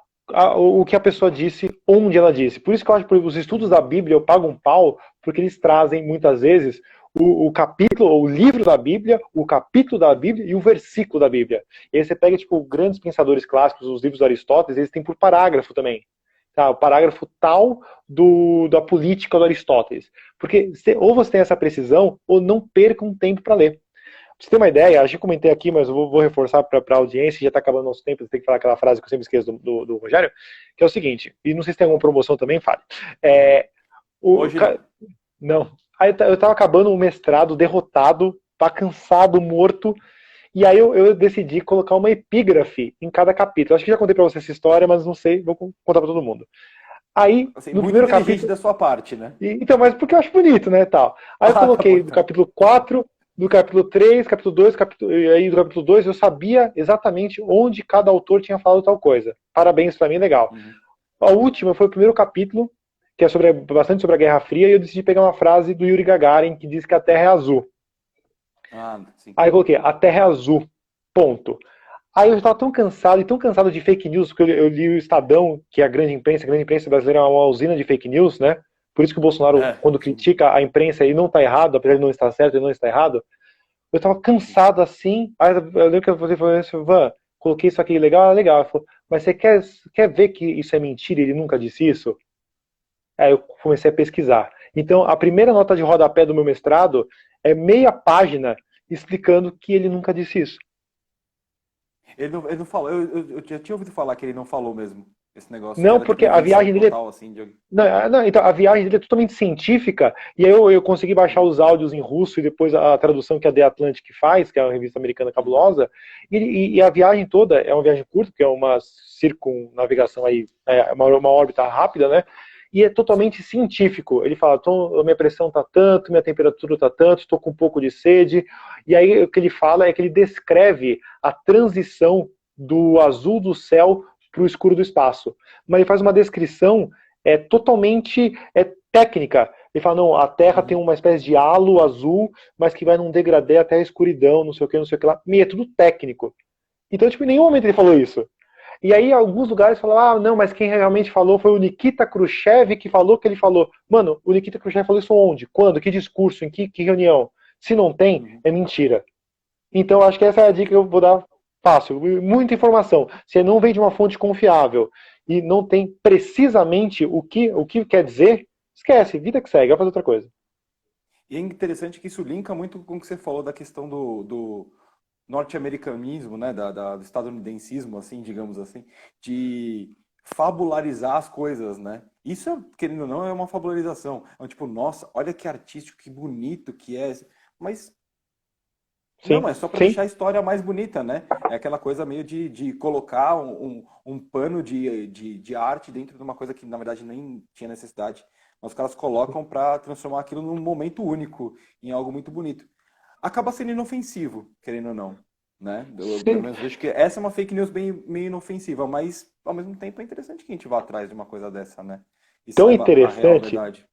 o que a pessoa disse, onde ela disse. Por isso que eu acho que os estudos da Bíblia eu pago um pau, porque eles trazem muitas vezes o capítulo, o livro da Bíblia, o capítulo da Bíblia e o versículo da Bíblia. E aí você pega, tipo, grandes pensadores clássicos, os livros de Aristóteles, eles têm por parágrafo também. Tá? O parágrafo tal da política do Aristóteles. Porque ou você tem essa precisão, ou não perca um tempo para ler. Pra você ter uma ideia, acho que comentei aqui, mas eu vou reforçar para a audiência, já está acabando nosso tempo, tem que falar aquela frase que eu sempre esqueço do Rogério, que é o seguinte, e não sei se tem alguma promoção também, fale. O, Hoje não. não. Aí eu tava acabando um mestrado derrotado, cansado, morto, e aí eu decidi colocar uma epígrafe em cada capítulo. Acho que já contei para você essa história, mas não sei, vou contar para todo mundo. Aí, Assim, no muito primeiro inteligente capítulo, da sua parte, né? então, mas porque eu acho bonito, né, tal. Aí eu Ah, tá bom coloquei do então. capítulo 4, do capítulo 3, capítulo 2, e aí do capítulo 2 eu sabia exatamente onde cada autor tinha falado tal coisa. Parabéns pra mim, legal. Uhum. A última foi o primeiro capítulo, que é bastante sobre a Guerra Fria, e eu decidi pegar uma frase do Yuri Gagarin que diz que a Terra é azul. Ah, sim. Aí eu coloquei, a Terra é azul, ponto. Aí eu estava tão cansado, e tão cansado de fake news, porque eu li o Estadão, que é a grande imprensa brasileira é uma usina de fake news, né? Por isso que o Bolsonaro, É, quando sim. critica a imprensa, ele não está errado, apesar de não estar certo, ele não está errado. Eu estava cansado assim, aí eu lembro que você falou assim, Van, coloquei isso aqui legal, legal. Ele falou, mas você quer ver que isso é mentira, ele nunca disse isso? Aí eu comecei a pesquisar. Então, a primeira nota de rodapé do meu mestrado é meia página explicando que ele nunca disse isso. Ele não falou. Eu já tinha ouvido falar que ele não falou mesmo. Esse negócio que Não, era tipo porque a invenção viagem dele total, assim. não, então, a viagem dele é totalmente científica, e aí eu consegui baixar os áudios em russo e depois a tradução que a The Atlantic faz, que é uma revista americana Uhum. cabulosa, e a viagem toda é uma viagem curta, que é uma circunnavigação aí, uma órbita rápida, né? E é Sim. totalmente científico. Ele fala, minha pressão tá tanto, minha temperatura tá tanto, estou com um pouco de sede. E aí o que ele fala é que ele descreve a transição do azul do céu para o escuro do espaço. Mas ele faz uma descrição totalmente técnica. Ele fala, não, a Terra tem Uhum. uma espécie de halo azul, mas que vai num degradê até a escuridão, não sei o que lá. E é tudo técnico. Então, tipo, em nenhum momento ele falou isso. E aí, alguns lugares falaram, não, mas quem realmente falou foi o Nikita Khrushchev que falou que ele falou. Mano, o Nikita Khrushchev falou isso onde? Quando? Que discurso? Em que reunião? Se não tem, Uhum. é mentira. Então, acho que essa é a dica que eu vou dar. Fácil, muita informação. Você não vem de uma fonte confiável e não tem precisamente o que quer dizer, esquece, vida que segue, vai fazer outra coisa. E é interessante que isso linka muito com o que você falou da questão do norte-americanismo, né, do estadunidencismo, assim, digamos assim, de fabularizar as coisas, né? Isso, querendo ou não, é uma fabularização. É um tipo, nossa, olha que artístico, que bonito que é. Mas não, Sim, é só para sim. deixar a história mais bonita, né? É aquela coisa meio de colocar um pano de arte dentro de uma coisa que, na verdade, nem tinha necessidade. Mas os caras colocam para transformar aquilo num momento único, em algo muito bonito. Acaba sendo inofensivo, querendo ou não, né? Eu, pelo Sim. menos, vejo que essa é uma fake news bem, meio inofensiva, mas, ao mesmo tempo, é interessante que a gente vá atrás de uma coisa dessa, né? E Tão saiba a real interessante, verdade.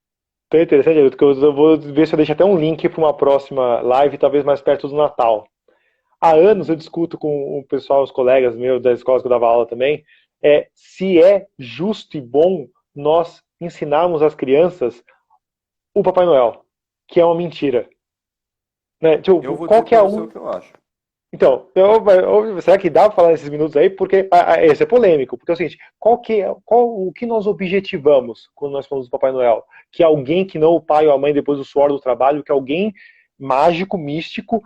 tão interessante, Haroldo, que eu vou ver se eu deixo até um link para uma próxima live, talvez mais perto do Natal. Há anos eu discuto com o pessoal, os colegas meus da escola que eu dava aula também, se é justo e bom nós ensinarmos às crianças o Papai Noel, que é uma mentira. Né? Eu Tipo, vou qual dizer que é para você o um. que eu acho. Então, será que dá para falar nesses minutos aí? Porque esse é polêmico. Porque é o seguinte, o que nós objetivamos quando nós falamos do Papai Noel? Que alguém que não o pai ou a mãe depois do suor do trabalho, que alguém mágico, místico,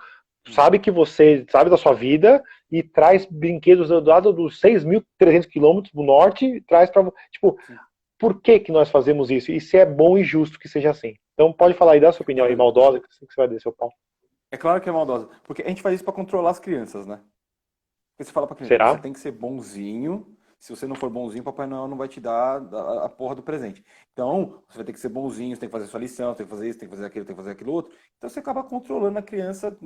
sabe Uhum. que você sabe da sua vida e traz brinquedos do lado dos 6.300 quilômetros do norte, e traz para. Tipo, Sim. por que que nós fazemos isso? E se é bom e justo que seja assim? Então pode falar aí, dá a sua opinião aí, Não, maldosa, que você vai descer o pau. é claro que é maldosa, porque a gente faz isso para controlar as crianças, né? Porque você fala pra criança, você Será? tem que ser bonzinho. Se você não for bonzinho, Papai Noel não vai te dar a porra do presente. Então, você vai ter que ser bonzinho, você tem que fazer sua lição, você tem que fazer isso, tem que fazer aquilo, tem que fazer aquilo outro. Então você acaba controlando a criança,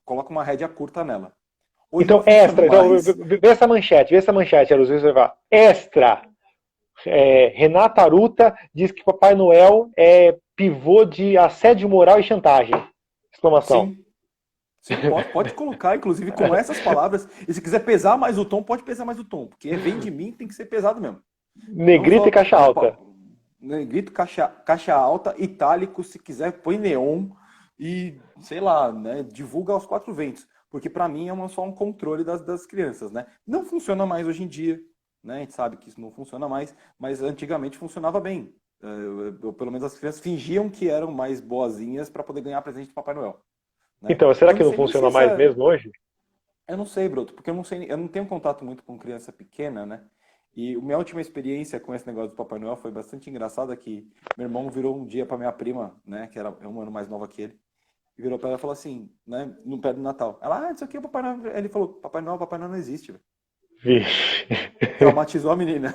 coloca uma rédea curta nela. Hoje não Então, funciona extra. Então, mais. vê essa manchete, Aruz, você vai. Extra. Renata Aruta diz que Papai Noel é pivô de assédio moral e chantagem. Exclamação. Sim, sim, pode colocar, inclusive com essas palavras. E se quiser pesar mais o tom, pode pesar mais o tom, porque vem de mim, tem que ser pesado mesmo. Não Negrita e só caixa alta. negrito, caixa alta, itálico, se quiser, põe neon e, sei lá, né, divulga aos quatro ventos. Porque para mim é só um controle das crianças, né? Não funciona mais hoje em dia, né? A gente sabe que isso não funciona mais, mas antigamente funcionava bem. Pelo menos as crianças fingiam que eram mais boazinhas para poder ganhar presente do Papai Noel, né? Então, será Eu que não não sei nem se funciona mais essa mesmo hoje? eu não sei, Broto, porque eu não sei, eu não tenho contato muito com criança pequena, né? E a minha última experiência com esse negócio do Papai Noel foi bastante engraçada, que meu irmão virou um dia para minha prima, né, que era um ano mais nova que ele, e virou para ela e falou assim, né, no pé do Natal. Ela, isso aqui é o Papai Noel. Ele falou, Papai Noel não existe, velho. Vixe. Traumatizou a menina.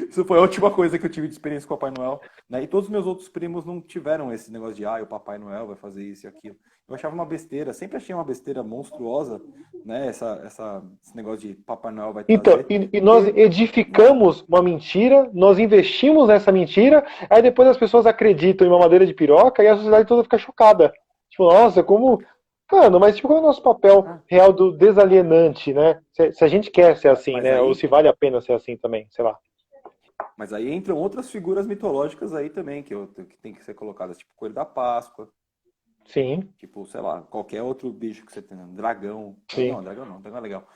Isso foi a última coisa que eu tive de experiência com o Papai Noel, né? E todos os meus outros primos não tiveram esse negócio de, o Papai Noel vai fazer isso e aquilo. Eu achava uma besteira, sempre achei uma besteira monstruosa, né? Esse negócio de Papai Noel vai Então, trazer, e nós porque, né? edificamos uma mentira, nós investimos nessa mentira, aí depois as pessoas acreditam em uma madeira de piroca e a sociedade toda fica chocada. Tipo, nossa, como. Mano, mas tipo, qual é o nosso papel Ah, real do desalienante, né? Se a gente quer ser assim, mas né? Ou aí, se vale a pena ser assim também, sei lá. mas aí entram outras figuras mitológicas aí também, que tem que ser colocadas, tipo Coelho da Páscoa, Sim, tipo, sei lá, qualquer outro bicho que você tenha, dragão. sim. Não, dragão é legal.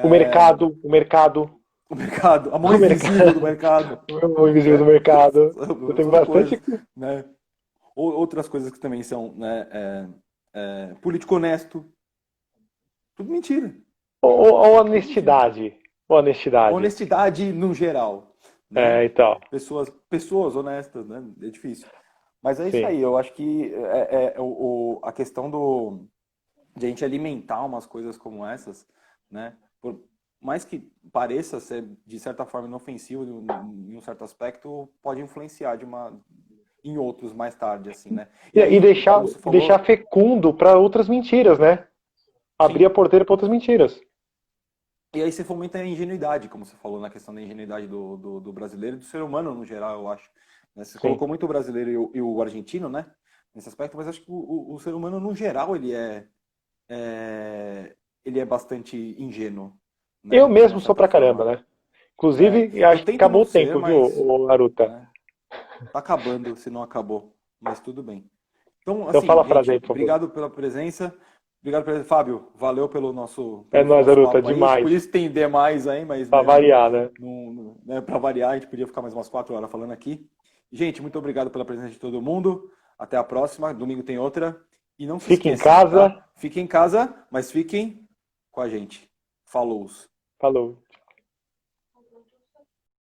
O É, mercado, o mercado, o mercado, a mão o invisível do mercado, mercado, o invisível do né? mercado. Eu tenho São bastante. coisas, né? Outras coisas que também são, né? Político honesto, tudo mentira, Ou tudo mentira. honestidade. Ou honestidade. Honestidade no geral, né? Então, Pessoas honestas, né? É difícil. Mas é isso sim. aí, eu acho que a questão de a gente alimentar umas coisas como essas, né? Por mais que pareça ser, de certa forma, inofensivo em um certo aspecto, pode influenciar em outros mais tarde, assim, né? E E aí, deixar, como você e deixar falou, fecundo para outras mentiras, né? Abrir a sim. porteira para outras mentiras. E aí você fomenta a ingenuidade, como você falou na questão da ingenuidade do brasileiro e do ser humano no geral, eu acho. Né? Você Sim. colocou muito o brasileiro e o argentino, né? Nesse aspecto, mas acho que o ser humano no geral ele é bastante ingênuo, Eu né? De uma mesmo sou certa pra caramba, forma. né? Inclusive, Eu acho que tento acabou não o ser, tempo, viu, mas, Aruta? né? Tá acabando, se não acabou, mas tudo bem. Então, Então fala assim, a frase gente, aí, por favor. obrigado pela presença. Obrigado, Fábio. Valeu pelo nosso. É Pelo nóis, nosso Aruta, papo aí. A gente demais. podia estender mais aí, mas Pra né, variar, né? pra variar, a gente podia ficar mais umas 4 horas falando aqui. Gente, muito obrigado pela presença de todo mundo. Até a próxima. Domingo tem outra. E não se Fique em esqueçam, casa. tá? Fiquem em casa, mas fiquem com a gente. Falou. Falou.